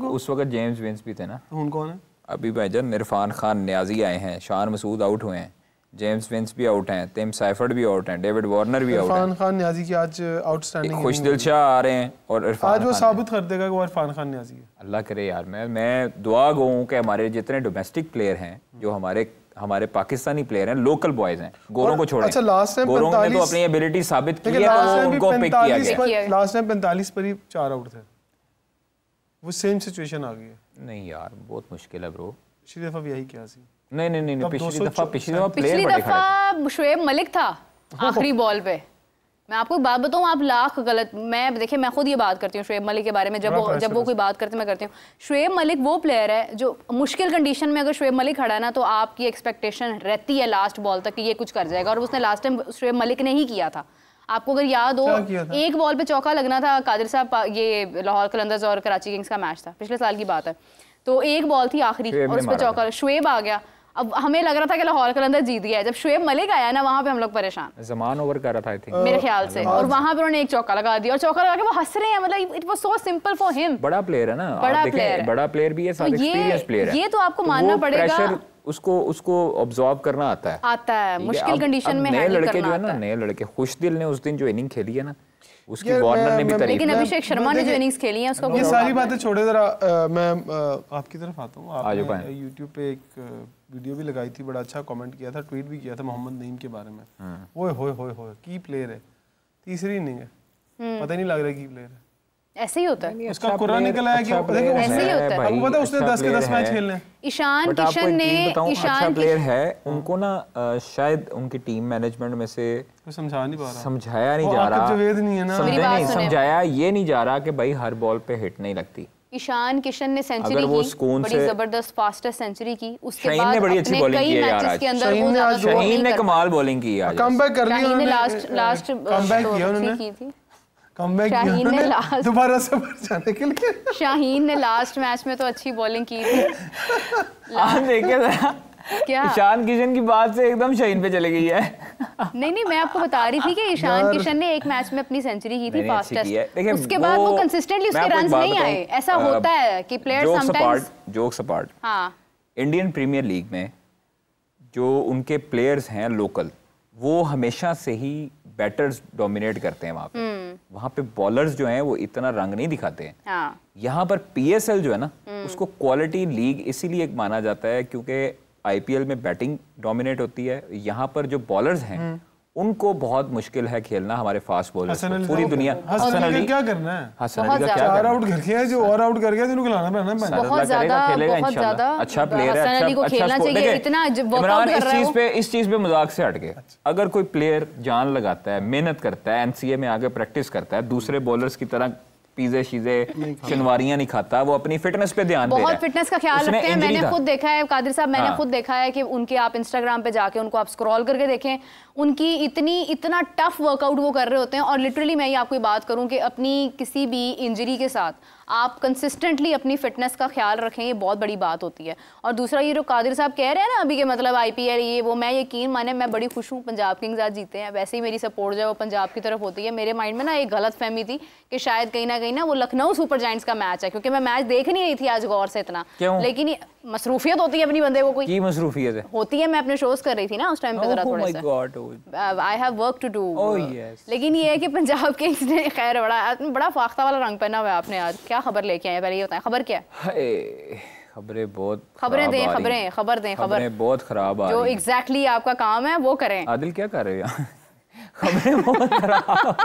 उस वक्त जेम्स विंस भी थे ना। उन कौन है? अभी भाईजान इरफान खान न्याजी आए हैं, शान मसूद आउट हुए हैं, जेम्स विंस भी आउट हैं, टिम साइफर्ड भी आउट हैं, डेविड वार्नर भी आउट हैं। इरफान खान न्याजी की आज आउटस्टैंडिंग, खुशदिल शाह आ रहे हैं और आज वो साबित कर देगा कि वो इरफान खान न्याजी है। अल्लाह करे यार, मैं दुआ गो हूं कि हमारे जितने डोमेस्टिक प्लेयर हैं जो हमारे हमारे पाकिस्तानी प्लेयर हैं, लोकल बॉयज हैं, गोरों को छोड़ें। अच्छा, लास्ट टाइम गोरों ने तो अपनी एबिलिटी साबित की है, तो उनको पिक किया गया। लास्ट टाइम 45 पर ही 4 आउट थे, वो सेम सिचुएशन आ गई है। नहीं यार, बहुत मुश्किल है ब्रो। पिछली दफा भी यही क्या सी? नहीं, पिछली दफा शुएब मलिक था आखिरी बॉल पे। मैं आपको एक बात बताऊं, आप लाख गलत, मैं देखिए मैं खुद ये बात करती हूँ शुएब मलिक के बारे में, जब वो कोई बात करते मैं करती हूँ। शुएब मलिक वो प्लेयर है जो मुश्किल कंडीशन में अगर शुएब मलिक खड़ा है ना, तो आपकी एक्सपेक्टेशन रहती है लास्ट बॉल तक कि ये कुछ कर जाएगा, और उसने लास्ट टाइम शुएब मलिक ने ही किया था। आपको अगर याद हो, एक बॉल पे चौका लगना था कादिर साहब, ये लाहौर कलंदर्स और कराची किंग्स का मैच था, पिछले साल की बात है। तो एक बॉल थी आखिरी और उस पर चौका, शुएब आ गया। अब हमें लग रहा था कि लाहौर कलंदर जीत गया है। जब शुएब मलिक आया ना, वहां पे हम लोग परेशान, ज़मान ओवर कर रहा था आई थिंक मेरे ख्याल से, और वहां पे उन्होंने एक चौका लगा दिया, और चौका लगा के वो हंस रहे हैं, मतलब it was so simple for him. बड़ा प्लेयर है ना, बड़ा प्लेयर भी है, साथ एक्सपीरियंस प्लेयर है, ये तो आपको मानना पड़ेगा। उसको ऑब्जर्व करना आता है मुश्किल कंडीशन में। नए लड़के जो है ना, नए लड़के, खुशदिल ने उस दिन जो इनिंग खेली है ना, उसकी वार्नर ने भी तारीफ, लेकिन अभिषेक शर्मा ने जो इनिंग्स खेली है उसको, ये सारी बातें छोड़े, जरा मैं आपकी तरफ आता हूँ। आपने यूट्यूब पे एक वीडियो भी लगाई थी, बड़ा अच्छा कमेंट किया था, ट्वीट भी किया था मोहम्मद नईम के बारे में। ओए होए होए होए, की प्लेयर है, तीसरी इनिंग है, पता ही नहीं लग रहा की प्लेयर है। ऐसे ही होता है, उसका कुरान निकल आया कि ऐसे ही होता है। आपको पता है उसने 10 के 10 मैच खेलने। ईशान किशन ने, अच्छा प्लेयर है, उनको ना शायद उनकी टीम मैनेजमेंट में से समझाया नहीं जा रहा, समझाया ये नहीं जा रहा कि भाई हर बॉल पे हिट नहीं लगती। ईशान किशन ने सेंचुरी की, बड़ी जबरदस्त फास्टेस्ट सेंचुरी की, उसके बाद ने बड़ी अच्छी बॉलिंग की है यार के अंदर वो ज्यादा शाहीन ने कमाल बॉलिंग की यार, कमबैक कर लिया उन्होंने, लास्ट कमबैक किया उन्होंने, कमबैक किया उन्होंने दोबारा से जाने के लिए। शाहीन ने लास्ट मैच में तो अच्छी बॉलिंग की थी। देखिए क्या ईशान किशन की बात से एकदम शाहीन पे चली गई है। नहीं, मैं आपको बता रही थी कि ईशान किशन ने एक मैच में अपनी सेंचुरी की थी फास्टेस्ट, उसके बाद वो कंसिस्टेंटली उसके रन्स नहीं आए। ऐसा होता है कि प्लेयर समटाइम्स, जोक्स अपार्ट, हाँ, इंडियन प्रीमियर लीग में जो उनके प्लेयर्स हैं लोकल, वो हमेशा से ही बैटर्स डोमिनेट करते हैं वहाँ पे बॉलर्स जो हैं वो इतना रंग नहीं दिखाते हैं। हाँ। यहाँ पर पीएसएल जो है ना, उसको क्वालिटी लीग इसीलिए माना जाता है क्योंकि आईपीएल में बैटिंग डोमिनेट होती है, यहाँ पर जो बॉलर्स हैं उनको बहुत मुश्किल है खेलना हमारे फास्ट बॉलर्स। पूरी दुनिया हसन अली क्या करना है, हसन अली का क्या 4 आउट करके है, जो और आउट कर गया तो उनको खिलाना पड़ना है, बहुत ज्यादा अच्छा प्लेयर है, हसन अली को खेलना चाहिए, इतना वर्कआउट कर रहा है। इस चीज पे मजाक से हट के अगर कोई प्लेयर जान लगाता है, मेहनत करता है, एनसीए में आगे प्रैक्टिस करता है, दूसरे बॉलर्स की तरह पिज़्ज़े शीज़े शनवारियां नहीं खाता, वो अपनी फिटनेस पे ध्यान दे रहा है, बहुत फिटनेस का ख्याल रखते हैं। मैंने खुद देखा है कादिर साहब, मैंने खुद देखा है कि उनके आप इंस्टाग्राम पे जाके उनको आप स्क्रॉल करके देखें, उनकी इतना टफ वर्कआउट वो कर रहे होते हैं। और लिटरली मैं ये आपको बात करूं कि अपनी किसी भी इंजरी के साथ आप कंसिस्टेंटली अपनी फिटनेस का ख्याल रखें, ये बहुत बड़ी बात होती है। और दूसरा ये जो कादिर साहब कह रहे हैं ना अभी के मतलब आईपीएल ये वो, मैं यकीन माने मैं बड़ी खुश हूँ पंजाब किंग्स आज जीते हैं। वैसे ही मेरी सपोर्ट जो है वो पंजाब की तरफ होती है। मेरे माइंड में ना एक गलत फहमी थी कि शायद कहीं ना वो लखनऊ सुपर जायंट्स का मैच है, क्योंकि मैं मैच देख नहीं रही थी आज गौर से इतना, लेकिन मसरूफियत होती है अपनी बंदे को, कोई मसरूफियत होती है। मैं अपने शोज कर रही थी ना उस टाइम पे, जरा थोड़ा सा I have work to do. लेकिन ये है कि पंजाब किंग्स ने खैर बड़ा फाख्ता वाला रंग पहना हुआ है आपने आज। क्या खबर लेके आए, पहले ये बताएं, खबर क्या है? खबरें बहुत खबरें बहुत खराब आ रही हैं। जो एग्जैक्टली आपका काम है वो करें। आदिल क्या कर रहे हैं? खबरें बहुत खराब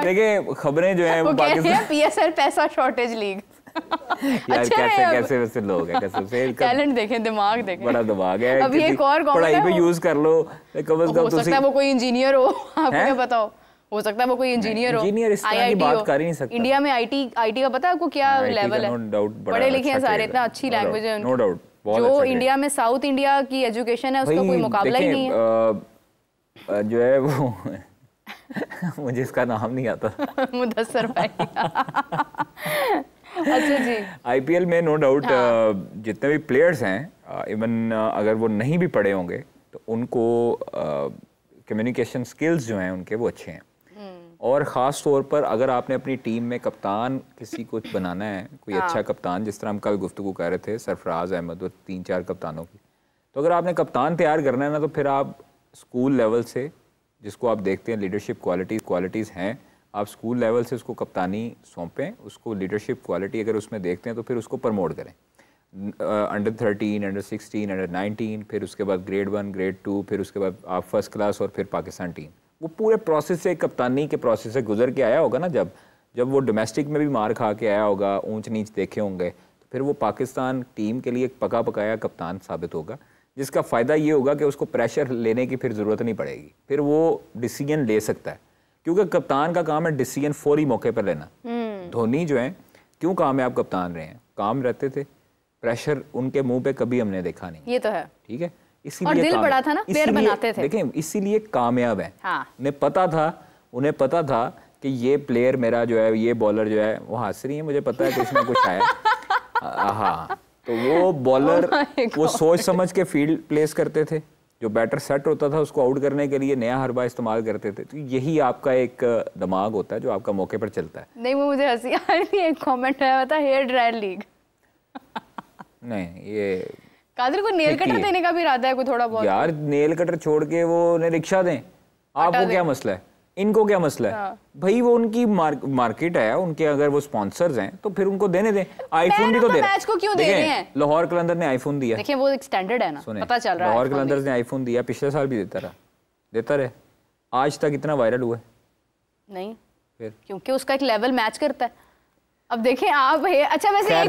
देखिए खबरें जो है वो पाकिस्तान पीएसएल पैसा शॉर्टेज लीग यार कैसे वैसे लोग हैं, कैसे टैलेंट देखें, दिमाग देखें, बड़ा दिमाग है। अभी एक और पढ़ाई पे यूज कर लो, कम से कम हो सकता है वो कोई इंजीनियर हो, आपको क्या पता हो सकता है वो कोई इंजीनियर हो, IIT बात कर ही नहीं सकता। इंडिया में आईटी का पता है आपको क्या लेवल है? पढ़े लिखे हैं सारे, इतना अच्छी लैंग्वेज है नो डाउट। जो इंडिया में साउथ इंडिया की एजुकेशन है उसका कोई मुकाबला ही नहीं है। जो है वो मुझे इसका नाम नहीं आता, मुदस्सर भाई। अच्छा जी, आईपीएल में नो डाउट जितने भी प्लेयर्स हैं, इवन अगर वो नहीं भी पढ़े होंगे तो उनको कम्युनिकेशन स्किल्स जो हैं उनके वो अच्छे हैं। और ख़ास तौर पर अगर आपने अपनी टीम में कप्तान किसी को बनाना है, कोई अच्छा कप्तान, जिस तरह हम कल गुफ्तगू कर रहे थे सरफराज अहमद और 3-4 कप्तानों की, तो अगर आपने कप्तान तैयार करना है ना, तो फिर आप स्कूल लेवल से जिसको आप देखते हैं लीडरशिप क्वालिटीज़ हैं, आप स्कूल लेवल से उसको कप्तानी सौंपें, उसको लीडरशिप क्वालिटी अगर उसमें देखते हैं तो फिर उसको प्रमोट करें। अंडर 13, अंडर 16, अंडर 19, फिर उसके बाद ग्रेड 1, ग्रेड 2, फिर उसके बाद आप फर्स्ट क्लास और फिर पाकिस्तान टीम। वो पूरे प्रोसेस से, कप्तानी के प्रोसेस से गुजर के आया होगा ना। जब वो डोमेस्टिक में भी मार खा के आया होगा, ऊंच नीच देखे होंगे, तो फिर वो पाकिस्तान टीम के लिए एक पका पकाया कप्तान साबित होगा, जिसका फ़ायदा ये होगा कि उसको प्रेशर लेने की फिर ज़रूरत नहीं पड़ेगी, फिर वो डिसीजन ले सकता है। क्योंकि कप्तान का काम है डिसीजन फौरी मौके पर लेना। धोनी जो है क्यों कामयाब कप्तान रहे हैं? काम रहते थे, प्रेशर उनके मुंह पे कभी हमने देखा नहीं। ये तो है, ठीक है, और दिल बड़ा था ना, प्लेयर बनाते थे। देखें, इसीलिए कामयाब है। हाँ। उन्हें पता था कि ये प्लेयर मेरा जो है, ये बॉलर जो है, वो हंस रही है, मुझे पता है कुछ ना कुछ है। हाँ, तो वो बॉलर वो सोच समझ के फील्ड प्लेस करते थे। जो बैटर सेट होता था उसको आउट करने के लिए नया हरबा इस्तेमाल करते थे। तो यही आपका एक दिमाग होता है जो आपका मौके पर चलता है। नहीं, वो मुझे हंसी आ रही है, एक कमेंट आया था हेयर ड्रायर लीग। नहीं, ये कादिर को नेल कटर देने का भी इरादा है कोई थोड़ा बहुत? यार नेल कटर छोड़ के वो उन्हें रिक्शा दें, आपको क्या मसला है? इनको क्या मसला है? भाई वो उनकी मार्केट है, उनके अगर वो स्पॉन्सर्स हैं तो फिर उनको देने दें। आईफोन भी तो दे, मैच को क्यों दे रहे हैं? लाहौर कलंदर ने आईफोन दिया। देखिए वो एक स्टैंडर्ड है ना, पता चल रहा है। लाहौर कलंदर्स ने आईफोन दिया, पिछले साल भी देता रहे, आज तक इतना वायरल हुआ नहीं फिर, क्योंकि उसका एक लेवल मैच करता है। अब देखें आप अच्छा वैसे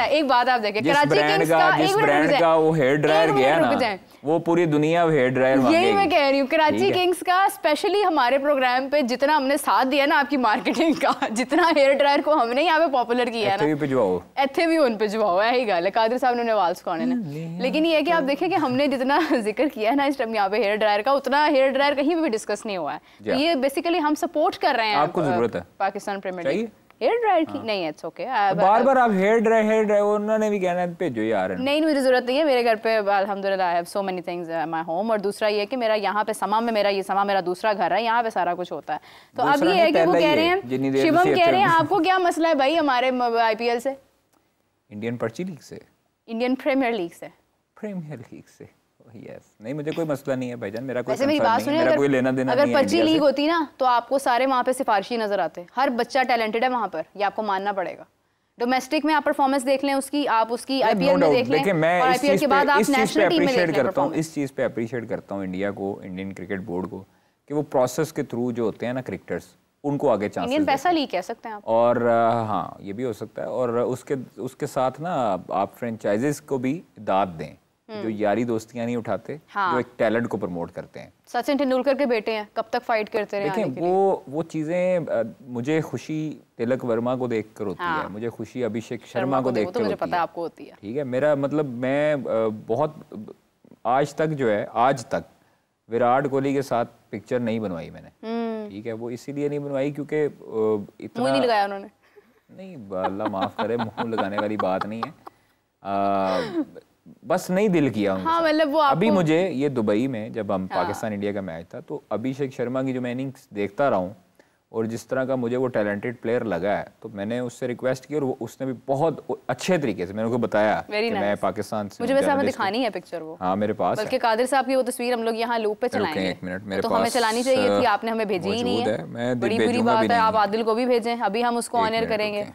एक बात आप देखें, कराची किंग्स का जिस ब्रांड का वो हेयर ड्रायर गया ना, वो पूरी दुनिया हेयर ड्रायर मांगेगी। यही मैं कह रही हूँ, कराची किंग्स का स्पेशली हमारे प्रोग्राम पे जितना हमने साथ दिया ना आपकी मार्केटिंग का, जितना हेयर ड्रायर को हमने यहाँ पे पॉपुलर किया है ना, इत्थे भी उन पे भिजवाओ। यही गल है, कादिर साहब ने वाल सुखाने ने। लेकिन ये है कि आप देखें कि हमने जितना जिक्र किया है ना इस टाइम यहाँ पे हेयर ड्रायर का, उतना हेयर ड्रायर कहीं भी डिस्कस नहीं हुआ है। ये बेसिकली हम सपोर्ट कर रहे हैं, आपको जरूरत है Pakistan premier league hair dryer की। नहीं, इट्स ओके। बार आप हेयर ड्रायर उन्होंने भी कहना है भेजो यार। नहीं, मुझे जरूरत नहीं है, मेरे घर पे अल्हम्दुलिल्लाह I have so many things at my home. और दूसरा ये कि मेरा यहाँ पे समा में मेरा दूसरा घर है, यहाँ पे सारा कुछ होता है। तो अब ये है कि वो कह रहे हैं, शिवम कह रहे हैं आपको क्या मसला है भाई हमारे आईपीएल से, इंडियन पर्ची लीग से, इंडियन प्रीमियर लीग से। यस, नहीं मुझे कोई मसला नहीं है भाईजान, मेरा कोई मेरी बात सुनिए, मेरा कोई लेना देना नहीं है। अगर पर्ची लीग होती ना तो आपको सारे वहाँ पे सिफारिशी नजर आते। हर बच्चा टैलेंटेड है वहाँ पर, ये आपको मानना पड़ेगा। डोमेस्टिक में आप परफॉर्मेंस देख लें उसकी, आप उसकी आईपीएल में देख लें, और आईपीएल के बाद आप नेशनल टीम में देख लें। इस चीज पे अप्रिशिएट करता हूँ इंडिया को, इंडियन क्रिकेट बोर्ड को, कि वो प्रोसेस के थ्रू जो होते हैं ना क्रिकेटर्स, उनको आगे चांसेस इंडियन पैसा लीग कह सकते हैं आप। और हाँ, ये भी हो सकता है। और उसके साथ ना आप फ्रेंचाइजेस को भी दाद दें, जो यारी दोस्तियां नहीं उठाते, जो एक टैलेंट को प्रमोट करते हैं। सचिन तेंदुलकर के बेटे हैं, कब तक फाइट करते रहे। देखिए वो चीजें मुझे खुशी तिलक वर्मा को देखकर होती है, मुझे खुशी अभिषेक शर्मा को देखकर मुझे पता है आपको होती है। ठीक है, मेरा मतलब मैं बहुत आज तक विराट कोहली के साथ पिक्चर नहीं बनवाई मैंने। ठीक है, वो इसीलिए नहीं बनवाई क्योंकि इतना मुंह नहीं लगाया उन्होंने। नहीं, अल्लाह माफ करे, मुंह लगाने वाली बात नहीं है, बस नहीं दिल किया उनके। हाँ, मतलब वो अभी मुझे ये दुबई में जब हम पाकिस्तान इंडिया का मैच था तो अभिषेक शर्मा की जो मैं इनिंग्स देखता रहा हूँ और जिस तरह का मुझे वो टैलेंटेड प्लेयर लगा है, तो मैंने उससे रिक्वेस्ट की और उसने भी बहुत अच्छे तरीके से मैंने उनको बताया कि मैं पाकिस्तान से। मुझे वैसे हमें दिखानी है पिक्चर वो। हाँ, मेरे पास बल्कि कादिर साहब की वो तस्वीर हम लोग यहाँ लूप पे चलाएंगे। एक मिनट, मेरे तो पास हमें चलानी चाहिए थी, आपने हमें भेजी ही नहीं है। बड़ी बुरी बात है, आप आदिल को भी भेजें, अभी हम उसको ऑनर करेंगे।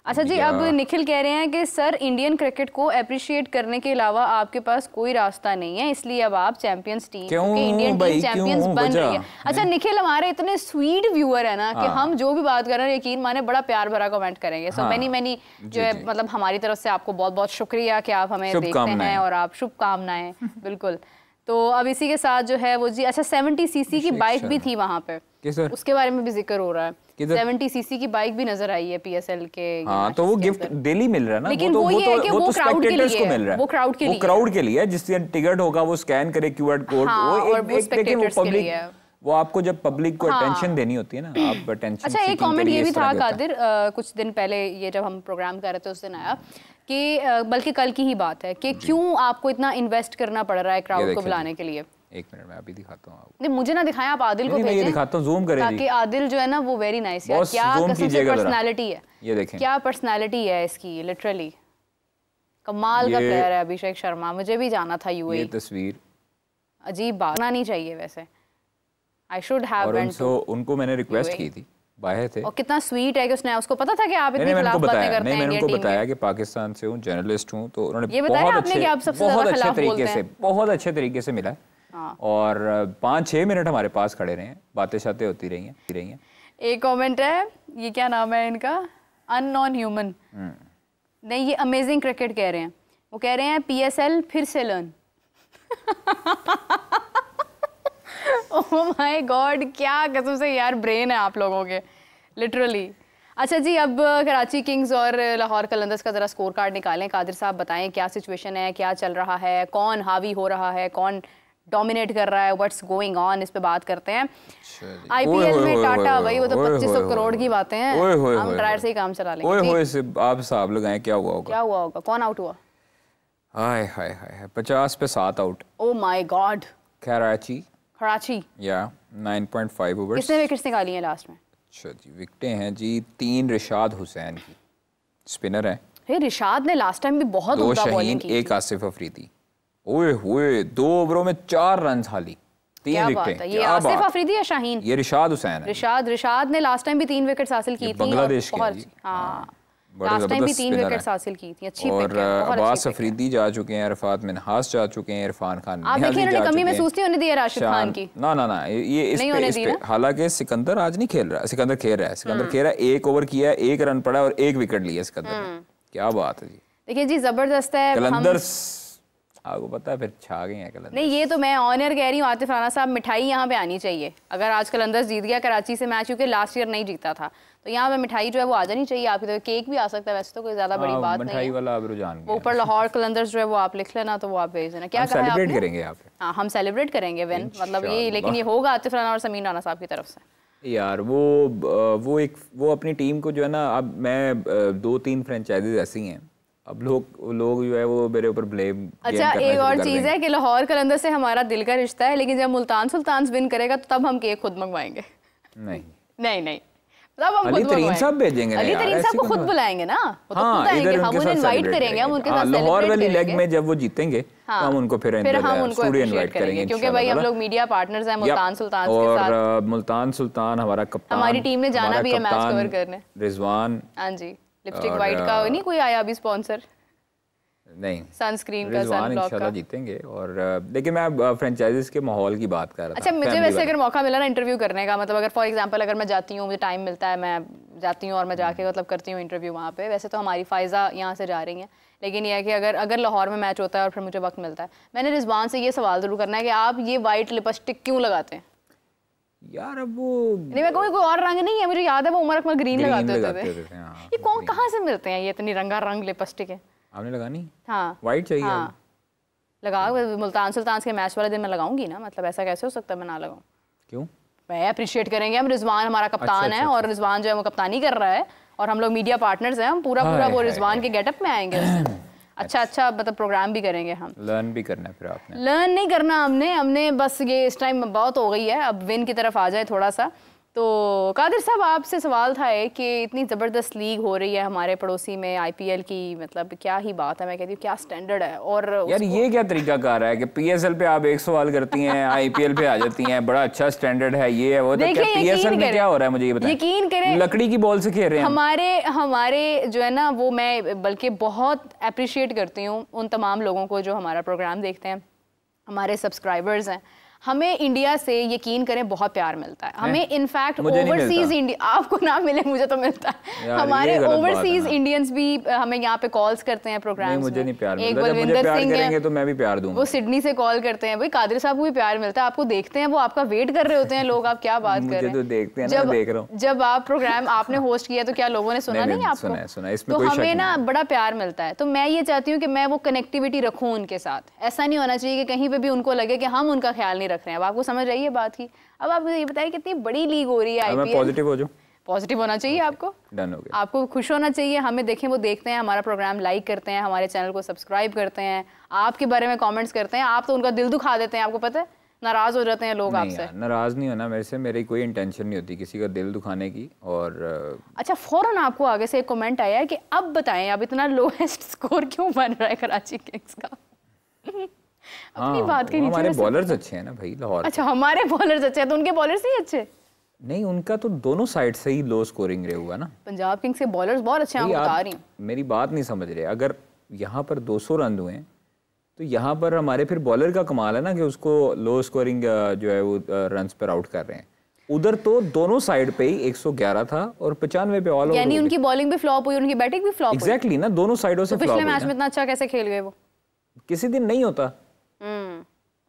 अच्छा जी, अब निखिल कह रहे हैं कि सर इंडियन क्रिकेट को अप्रिशिएट करने के अलावा आपके पास कोई रास्ता नहीं है, इसलिए अब आप champions team Indian team champions बन रही है। अच्छा निखिल, हमारे इतने स्वीट व्यूअर है ना कि हम जो भी बात कर रहे हैं यकीन माने बड़ा प्यार भरा कमेंट करेंगे। सो मैनी जो है मतलब हमारी तरफ से आपको बहुत बहुत शुक्रिया कि आप हमें देखते हैं और आप शुभकामनाएं। बिल्कुल, तो अब इसी के साथ जो है वो जी, अच्छा 70 सीसी की बाइक भी थी वहाँ पे, उसके बारे में भी जिक्र हो रहा है। 70 सीसी की बाइक भी नजर आई है पीएसएल के। हाँ, तो वो गिफ्ट डेली मिल रहा है ना। लेकिन वो ये है कि वो क्राउड के लिए है, वो क्राउड के लिए जिससे टिकट होगा वो स्कैन करे क्यूआर कोड, वो पब्लिक, वो आपको जब पब्लिक को अटेंशन देनी होती है ना, आप अटेंशन। अच्छा, एक कमेंट ये भी था कादिर, कुछ दिन पहले ये जब हम प्रोग्राम कर रहे थे उस दिन आया कि बल्कि कल की ही बात है कि क्यों आपको इतना इन्वेस्ट करना पड़ रहा है क्राउड को बुलाने के लिए। एक मिनट मैं अभी दिखाता हूँ आपको। नहीं, मुझे ना दिखाएं, आप आदिल को भेजें। मैं दिखाता हूँ, जूम करें ताकि आदिल जो है ना वो वेरी नाइस यार, क्या कसम से पर्सनालिटी है, ये देखें क्या पर्सनालिटी है इसकी, लिटरली कमाल का प्लेयर है अभिषेक शर्मा। मुझे भी जाना था यूएई। ये तस्वीर अजीब बात नहीं चाहिए वैसे, I should have went to. उनको मैंने रिक्वेस्ट की थी बाहर थे। और कितना स्वीट है कि उसने, उसको पता था कि आप इतनी खिलाफ बातें करते हैं। मैंने उनको बताया कि पाकिस्तान से हूँ, जर्नलिस्ट हूँ, तो उन्होंने ये बताया आपने कि आप सबसे ज़्यादा खिलाफ बोलते हैं। बहुत अच्छे तरीके से मिला और 5-6 मिनट हमारे पास खड़े रहे हैं, बातें शातें होती रही हैं। एक कमेंट है, ये क्या नाम है इनका, अननोन ह्यूमन, नहीं ये अमेजिंग क्रिकेट कह रहे हैं, वो कह रहे हैं PSL फिर से लर्न। ओह माय गॉड, क्या कसम से यार ब्रेन है आप लोगों के, लिटरली। अच्छा जी, अब कराची किंग्स और लाहौर कलंदर्स का ज़रा स्कोर कार्ड निकालें। कादिर साहब बताएं क्या सिचुएशन है, क्या चल रहा है, कौन हावी हो रहा है, कौन डोमिनेट कर रहा है, व्हाट्स गोइंग ऑन, इस पे बात करते हैं। IPL में टाटा भाई वो तो 2500 करोड़ की बातें हैं, हम ड्रायर से ही काम चला लेंगे। आप हिसाब लगाएं क्या हुआ होगा, कौन आउट हुआ? हाय हाय हाय, 50 पे 7 out. Oh my God. Karachi या 9.5 ओवर्स। किसने विकेट्स निकाली हैं लास्ट में? अच्छा जी, विकेटें हैं जी 3 रिशाद हुसैन की, स्पिनर है। हे रिशाद ने लास्ट टाइम भी बहुत उम्दा बॉलिंग की। 2 एक आसिफ अफरीदी। ओए होए, 2 ओवरों में 4 रन हाली, 3 विकेटें। ये आसिफ अफरीदी या शाहीन? ये रिशाद हुसैन है। रिशाद ने लास्ट टाइम भी 3 विकेट्स हासिल की थी। बांग्लादेश के। हाँ, लास्ट टाइम भी 3 विकेट्स हासिल की थी, अच्छी और अब्बास अफरीदी जा चुके हैं, अरफात मिन्हास जा चुके हैं, इरफान खान आप देखिए उन्होंने कमी महसूस नहीं होने दी है राशिद खान की। ना ये इस पे हालांकि सिकंदर आज नहीं खेल रहा, सिकंदर खेल रहा है, 1 ओवर किया, 1 रन पड़ा और 1 विकेट लिया सिकंदर ने। क्या बात है जी। देखिए जी, जबरदस्त है। कलंदर्स आपको पता है फिर छा गए हैं कलंदर्स। नहीं, ये तो मैं ऑनर कह रही हूँ आतिफ राना साहब, मिठाई यहाँ पे आनी चाहिए। अगर आज कलंदर्स जीत गया कराची से मैच, क्योंकि लास्ट ईयर नहीं जीता था, तो यहाँ पे मिठाई जो है वो आ जानी चाहिए आपकी। तो केक भी आ सकता है, वैसे तो कोई ज्यादा बड़ी बात नहीं है। मिठाई वाला अब रुझान वो ऊपर लाहौर कलंदर्स जो है वो आप लिख लेना, तो वो आप भेज देना। क्या कहा सेलिब्रेट करेंगे यहाँ पे? हाँ, हम सेलिब्रेट करेंगे व्हेन, मतलब ये, लेकिन ये होगा आतिफ राना और समीन राना साहब की तरफ से। यार वो अपनी टीम को जो है ना, अब मैं 2-3 फ्रेंचाइजीज ऐसी हैं, अब लोग जो है वो मेरे ऊपर ब्लेम। अच्छा, एक और चीज़ है कि लाहौर कलंदर से हमारा दिल का रिश्ता है, लेकिन जब मुल्तान सुल्तान विन करेगा तो तब हम केक खुद मंगवाएंगे। नहीं तब हम अली तरीन साहब भेजेंगे, अली तरीन साहब को खुद बुलाएंगे ना, वो तो खुद आएंगे, हम उन्हें इनवाइट करेंगे, हम उनके साथ लाहौर वाली लेग में जब वो जीतेंगे तो हम उनको फिर हम उनको इनवाइट करेंगे, क्योंकि भाई हम लोग मीडिया पार्टनर्स हैं मुल्तान सुल्तान के साथ। और मुल्तान सुल्तान हमारा कप्तान, हमारी टीम ने जाना भी है मैच कवर करने। रिजवान, हाँ जी, लिपस्टिक वाइट का नहीं कोई आया अभी स्पॉन्सर? नहीं, सनस्क्रीन का, सनब्लॉक का। इंशाल्लाह जीतेंगे। और लेकिन मैं फ्रेंचाइजीज के माहौल की बात कर रहा था। अच्छा, मुझे वैसे अगर मौका मिला ना इंटरव्यू करने का, मतलब अगर फॉर एग्जांपल अगर मैं जाती हूँ, मुझे टाइम मिलता है, मैं जाती हूँ और मैं जाके मतलब करती हूँ इंटरव्यू वहाँ पे। वैसे तो हमारी फ़ायज़ा यहाँ से जा रही हैं, लेकिन यह है कि अगर लाहौर में मैच होता है और फिर मुझे वक्त मिलता है, मैंने रिजवान से ये सवाल ज़रूर करना है कि आप ये वाइट लिपस्टिक क्यों लगाते हैं? यार अब वो नहीं, मैं कोई और रंग नहीं है, मुझे याद है वो उमर अकमल ग्रीन लगाते होते थे। ये कौन कहाँ से मिलते हैं ये इतनी रंगारंग लिपस्टिक है? आपने लगानी? हाँ, वाइट चाहिए। हाँ, लगा मुल्तान सुल्तान के मैच वाले दिन मैं लगाऊंगी ना, मतलब ऐसा कैसे हो सकता है मैं ना लगाऊं? क्यों? मैं अप्रिशिएट करेंगे हम, रिजवान हमारा कप्तान है और रिजवान जो है वो कप्तानी कर रहा है और हम लोग मीडिया पार्टनर्स हैं, हम पूरा वो रिजवान के गेटअप में आएंगे। अच्छा मतलब प्रोग्राम भी करेंगे हम। लर्न भी करना है फिर आपने? लर्न नहीं करना हमने बस ये इस टाइम बहुत हो गई है, अब विन की तरफ आ जाए थोड़ा सा। तो कादिर साहब आपसे सवाल था कि इतनी ज़बरदस्त लीग हो रही है हमारे पड़ोसी में IPL की, मतलब क्या ही बात है, मैं कहती हूँ क्या स्टैंडर्ड है। और यार ये क्या तरीका कार है कि PSL पे आप एक सवाल करती हैं, IPL पे आ जाती हैं, बड़ा अच्छा स्टैंडर्ड है ये है वो। तो क्या PSL में क्या हो रहा है मुझे ये बताएं? यकीन करें, लकड़ी की बॉल से खेल रहे हैं हमारे जो है ना वो, मैं बल्कि बहुत अप्रिशिएट करती हूँ उन तमाम लोगों को जो हमारा प्रोग्राम देखते हैं, हमारे सब्सक्राइबर्स हैं। हमें इंडिया से यकीन करें बहुत प्यार मिलता है, हमें इनफैक्ट ओवरसीज इंडिया, आपको ना मिले मुझे तो मिलता है, हमारे ओवरसीज इंडियंस भी हमें यहाँ पे कॉल्स करते हैं प्रोग्राम में। मुझे नहीं प्यार एक बलविंदर सिंह है तो मैं भी प्यार दूंगा, वो सिडनी से कॉल करते हैं, भाई कादिर साहब को भी प्यार मिलता है, आपको देखते हैं, वो आपका वेट कर रहे होते हैं लोग, आप क्या बात कर रहे हैं? देखते हैं, देख रहा हूं। जब आप प्रोग्राम आपने होस्ट किया तो क्या लोगों ने सुना नहीं आपको? सुना, तो हमें ना बड़ा प्यार मिलता है। तो मैं ये चाहती हूँ कि मैं वो कनेक्टिविटी रखूँ उनके साथ, ऐसा नहीं होना चाहिए कि कहीं पे भी उनको लगे कि हम उनका ख्याल नहीं रख रहे हैं। अब आपको समझ रही है बात की? अब आप ये बताइए कितनी बड़ी लीग हो रही है IPL। मैं पॉजिटिव हो जाऊं? पॉजिटिव होना चाहिए आपको, डन हो गया। आपको खुश होना चाहिए, हमें देखें वो देखते हैं हमारा प्रोग्राम, लाइक करते हैं, हमारे चैनल को सब्सक्राइब करते हैं, आपके बारे में कमेंट्स करते हैं, आप तो उनका दिल दुखा देते हैं, आपको पता है, नाराज हो जाते हैं लोग आपसे। नाराज नहीं होना मेरे से, मेरी कोई इंटेंशन नहीं होती किसी का दिल दुखाने की। और अच्छा, फौरन आपको आगे से एक कमेंट आया है कि अब बताएं अब इतना लोएस्ट स्कोर क्यों बन रहा है कराची किंग्स का? अपनी बात के नीचे हमारे बॉलर्स अच्छे हैं ना भाई लाहौर। अच्छा, हमारे बॉलर्स अच्छे हैं तो उनके बॉलर्स नहीं अच्छे? नहीं, उनका तो दोनों साइड से ही लो स्कोरिंग रहे हुआ ना। पंजाब किंग्स के बॉलर्स बहुत अच्छे हैं, आपको बता रही हूँ। मेरी बात नहीं समझ रहे। अगर यहाँ पर 200 रन हुए तो यहाँ पर हमारे फिर बॉलर का कमाल है ना कि उसको लो स्कोरिंग जो है वो रन्स पर आउट कर रहे हैं। उधर तो दोनों साइड पे ही 111 था और 95 पे ऑल आउट। यानी उनकी बॉलिंग भी फ्लॉप हुई, उनकी बैटिंग भी फ्लॉप हुई। एग्जैक्टली ना, दोनों साइडों से फ्लॉप हुई। पिछले मैच में इतना अच्छा कैसे खेल गए वो? किसी दिन नहीं होता।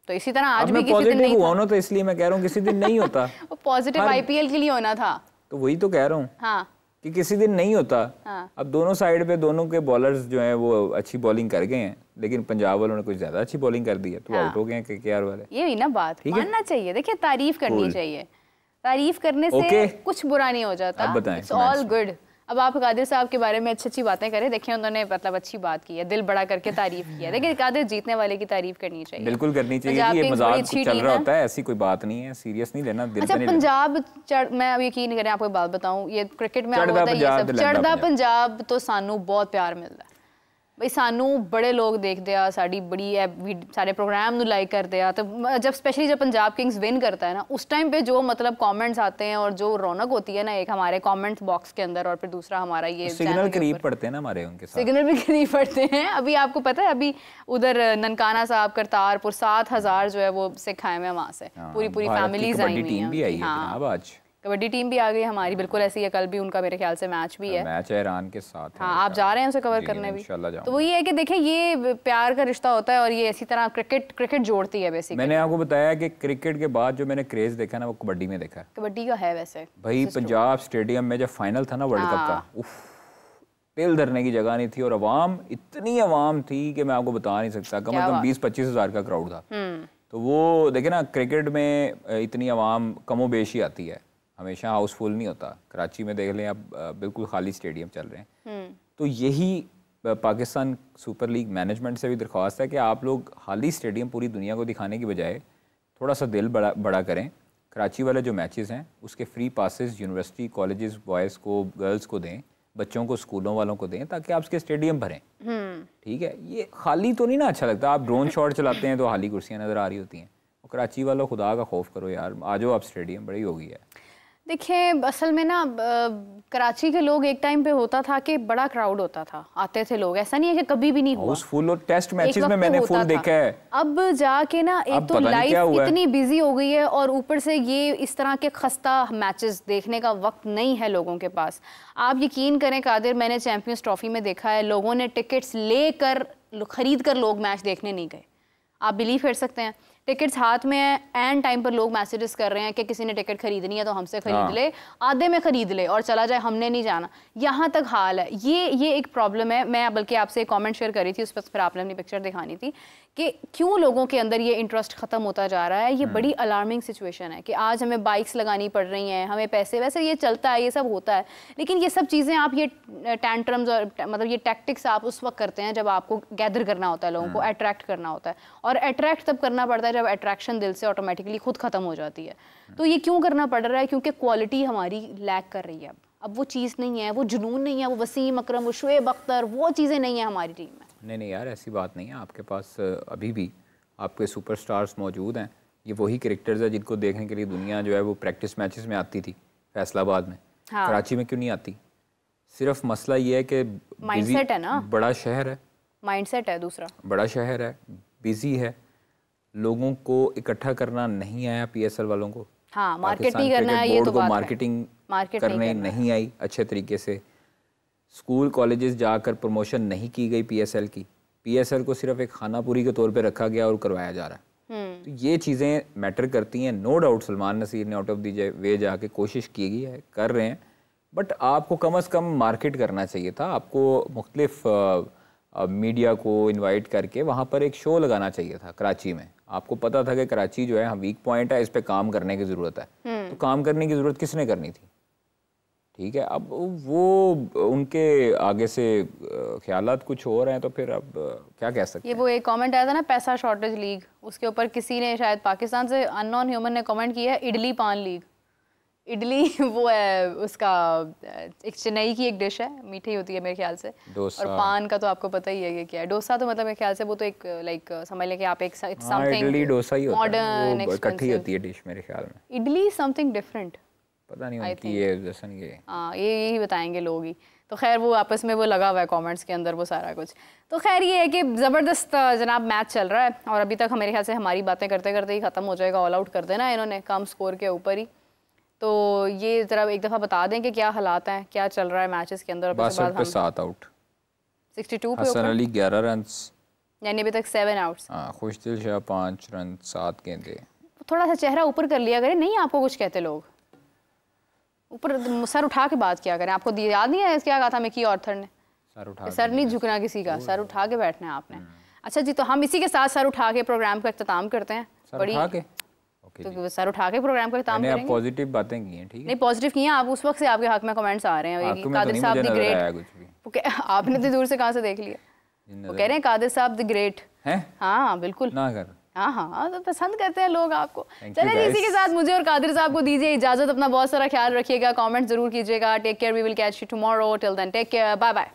तो इसी तरह आज भी किसी दिन नहीं हुआ ना, तो इसलिए मैं कह रहा हूँ किसी दिन नहीं होता। वो पॉजिटिव आईपीएल के लिए होना था। तो वही तो कह रहा हूँ। हाँ, कि किसी दिन नहीं होता। हाँ। अब दोनों साइड पे दोनों के बॉलर्स जो हैं वो अच्छी बॉलिंग कर गए हैं, लेकिन पंजाब वालों ने कुछ ज्यादा अच्छी बॉलिंग कर दी है, तो आउट हो गए हैं केकेआर वाले। ये हुई ना बात, मानना चाहिए। देखिए, तारीफ करनी चाहिए, तारीफ करने से कुछ बुरा नहीं हो जाता। अब बताएं, इट्स ऑल गुड। अब आप कादिर साहब के बारे में अच्छी अच्छी बातें करें। देखिए, उन्होंने मतलब अच्छी बात की है, दिल बड़ा करके तारीफ की है। देखिए, कादिर जीतने वाले की तारीफ करनी चाहिए, बिल्कुल करनी चाहिए। ये मजाक चल रहा होता है, ऐसी कोई बात नहीं है, सीरियस नहीं लेना। अच्छा, पंजाब मैं अब यकीन नहीं करें, आपको एक बात बताऊं, ये क्रिकेट में होता है ये सब। चढ़दा पंजाब तो सानू बहुत प्यार मिलता है बई। सानू बड़े लोग देखते आ, साड़ी बड़ी सारे प्रोग्राम नू लाइक करते आ। तो जब स्पेशली जब पंजाब किंग्स विन करता है ना, उस टाइम पे जो मतलब कमेंट्स आते हैं और जो रौनक होती है ना, एक हमारे कमेंट बॉक्स के अंदर और फिर दूसरा हमारा ये सिग्नल करीब पड़ते हैं ना हमारे, उनके साथ सिग्नल भी करीब पड़ते हैं। अभी आपको पता है, अभी उधर ननकाना साहब करतारपुर 7000 जो है वो सिख आए हैं वहाँ से, पूरी फैमिलीज आई हुई हैं। कबड्डी टीम भी आ गई हमारी, बिल्कुल ऐसी है। कल भी उनका मेरे ख्याल से मैच भी है, मैच है ईरान के साथ। हाँ, आप जा रहे हैं उसे कवर करने भी। तो वो ये है कि देखिए, ये प्यार का रिश्ता होता है और ये इसी तरह क्रिकेट जोड़ती है बेसिकली। मैंने आपको बताया कि क्रिकेट के बाद जो मैंने क्रेज देखा ना, वो कबड्डी में देखा। कबड्डी का है वैसे भाई। पंजाब स्टेडियम में जब फाइनल था ना वर्ल्ड कप का, उफ, तिल धरने की जगह नहीं थी। और अवाम, इतनी अवाम थी कि मैं आपको बता नहीं सकता। कम से कम 20-25 हज़ार का क्राउड था। तो वो देखे ना, क्रिकेट में इतनी अवाम कमो बेशी आती है, हमेशा हाउसफुल नहीं होता। कराची में देख लें अब, बिल्कुल खाली स्टेडियम चल रहे हैं। तो यही पाकिस्तान सुपर लीग मैनेजमेंट से भी दरख्वास्त है कि आप लोग खाली स्टेडियम पूरी दुनिया को दिखाने की बजाय थोड़ा सा दिल बड़ा करें। कराची वाले जो मैचेस हैं उसके free passes university colleges boys को, गर्ल्स को दें, बच्चों को, स्कूलों वालों को दें, ताकि आप उसके स्टेडियम भरें। ठीक है, ये खाली तो नहीं ना अच्छा लगता। आप ड्रोन शॉट चलाते हैं तो खाली कुर्सियाँ नज़र आ रही होती हैं। कराची वालों, खुदा का खौफ करो यार, आ जाओ आप स्टेडियम, बड़ी हो गई है। देखिए, असल में ना कराची के लोग एक टाइम पे होता था कि बड़ा क्राउड होता था, आते थे लोग, ऐसा नहीं है कि कभी भी नहीं हुआ। फुल, और टेस्ट मैचेस में मैंने फुल देखा है। अब जाके ना, एक तो लाइफ इतनी बिजी हो गई है और ऊपर से ये इस तरह के खस्ता मैचेस देखने का वक्त नहीं है लोगों के पास। आप यकीन करें कादिर, मैंने चैंपियंस ट्रॉफी में देखा है, लोगों ने टिकट्स लेकर खरीद कर लोग मैच देखने नहीं गए। आप बिलीव कर सकते हैं, टिकट्स हाथ में है, एंड टाइम पर लोग मैसेजेस कर रहे हैं कि किसी ने टिकट खरीदनी है तो हमसे खरीद ले, आधे में खरीद ले और चला जाए, हमने नहीं जाना। यहाँ तक हाल है। ये एक प्रॉब्लम है। मैं बल्कि आपसे एक कमेंट शेयर कर रही थी, उस पर फिर आपने अपनी पिक्चर दिखानी थी कि क्यों लोगों के अंदर ये इंटरेस्ट ख़त्म होता जा रहा है। ये बड़ी अलार्मिंग सिचुएशन है कि आज हमें बाइक्स लगानी पड़ रही हैं, हमें पैसे, वैसे ये चलता है, ये सब होता है, लेकिन ये सब चीज़ें आप ये टैंट्रम्स और मतलब ये टैक्टिक्स आप उस वक्त करते हैं जब आपको गैदर करना होता है, लोगों को अट्रैक्ट करना होता है। और अट्रैक्ट तब करना पड़ता है जब अट्रैक्शन दिल से ऑटोमेटिकली खुद ख़त्म हो जाती है। तो ये क्यों करना पड़ रहा है? क्योंकि क्वालिटी हमारी लैक कर रही है। अब वो चीज़ नहीं है, वो जुनून नहीं है, वो वसीम अकरम, वो शुएब अख्तर, वो चीज़ें नहीं है हमारी टीम में। नहीं यार, ऐसी बात नहीं है। आपके पास अभी भी आपके सुपरस्टार्स मौजूद हैं। ये वही क्रिकेटर्स हैं जिनको देखने के लिए दुनिया जो है वो प्रैक्टिस मैचेस में आती थी फैसलाबाद में। हाँ। कराची में क्यों नहीं आती? सिर्फ मसला ये है कि माइंडसेट है ना, बड़ा शहर है, माइंडसेट है, दूसरा बड़ा शहर है, बिजी है, लोगों को इकट्ठा करना नहीं आया पीएसएल वालों को। हाँ, मार्केटिंग करना है, ये तो बात है। मार्केटिंग करने नहीं आई अच्छे तरीके से। स्कूल कॉलेजेस जाकर प्रमोशन नहीं की गई पीएसएल की। पीएसएल को सिर्फ एक खानापुरी के तौर पे रखा गया और करवाया जा रहा है। तो ये चीज़ें मैटर करती हैं। नो डाउट सलमान नसीर ने आउट ऑफ द वे जाके कोशिश की गई है, कर रहे हैं, बट आपको कम से कम मार्केट करना चाहिए था। आपको मुख्तलिफ मीडिया को इनवाइट करके वहाँ पर एक शो लगाना चाहिए था कराची में। आपको पता था कि कराची जो है हम वीक पॉइंट है, इस पर काम करने की ज़रूरत है। तो काम करने की ज़रूरत किसने करनी थी? ठीक है, अब वो उनके आगे से ख्यालात कुछ हो रहे हैं, तो फिर अब क्या कह सकते हैं। ये वो एक कमेंट आया था ना, पैसा शॉर्टेज लीग, उसके ऊपर किसी ने शायद पाकिस्तान से अननोन ह्यूमन ने कमेंट किया है, इडली पान लीग। इडली वो है उसका, एक चेन्नई की एक डिश है, मीठी होती है मेरे ख्याल से। और पान का तो आपको पता ही है कि क्या है। डोसा तो मतलब मेरे ख्याल से वो तो एक लाइक समझ लें कि आप एक समथिंग इडली डोसा ही होता है, मॉडर्न इकट्ठी होती है डिश मेरे ख्याल में। इडली समथिंग डिफरेंट, पता नहीं उनकी ये जैसन के हाँ यही बताएंगे लोग ही। तो खैर वो आपस में वो लगा हुआ है कमेंट्स के अंदर वो सारा कुछ। तो खैर ये है कि ज़बरदस्त जनाब मैच चल रहा है और अभी तक मेरे ख्याल से हमारी बातें करते करते ही ख़त्म हो जाएगा। ऑल आउट कर देना इन्होंने कम स्कोर के ऊपर ही। तो ये ज़रा एक दफ़ा बता दें कि क्या हालात हैं, क्या चल रहा है मैचेस के अंदर। 62 पे 7 आउट, 62 पे हसन अली 11 रन, यानी अभी तक 7 आउट्स। हाँ, खुशदिल शाह 5 रन 7 गेंदे। थोड़ा सा चेहरा ऊपर कर लिया करें, नहीं आपको कुछ कहते लोग, ऊपर सर उठा के बात किया करें। आपको याद नहीं है क्या कहा था मिकी ऑर्थर ने, सर नहीं झुकना किसी का, सर उठा के बैठना है आपने। अच्छा जी, तो हम इसी के साथ सर उठा के प्रोग्राम का इख्तिताम करते हैं। बड़ी तो सर उठा के प्रोग्राम का इख्तिताम करेंगे। पॉजिटिव बातें की हैं, ठीक है? नहीं पॉजिटिव की हैं आप, उस वक्त से आपके हक में कमेंट्स आ रहे हैं कादिर साहब द ग्रेट। आपने तो दूर से कहाँ से देख लिया? वो कह रहे हैं कादिर साहब द ग्रेट हैं। हाँ बिल्कुल ना कर, हाँ तो पसंद करते हैं लोग आपको। चलिए इसी के साथ मुझे और कादिर साहब को दीजिए इजाजत। अपना बहुत सारा ख्याल रखिएगा, कमेंट जरूर कीजिएगा। Take care, we will catch you tomorrow. Till then take care, bye bye.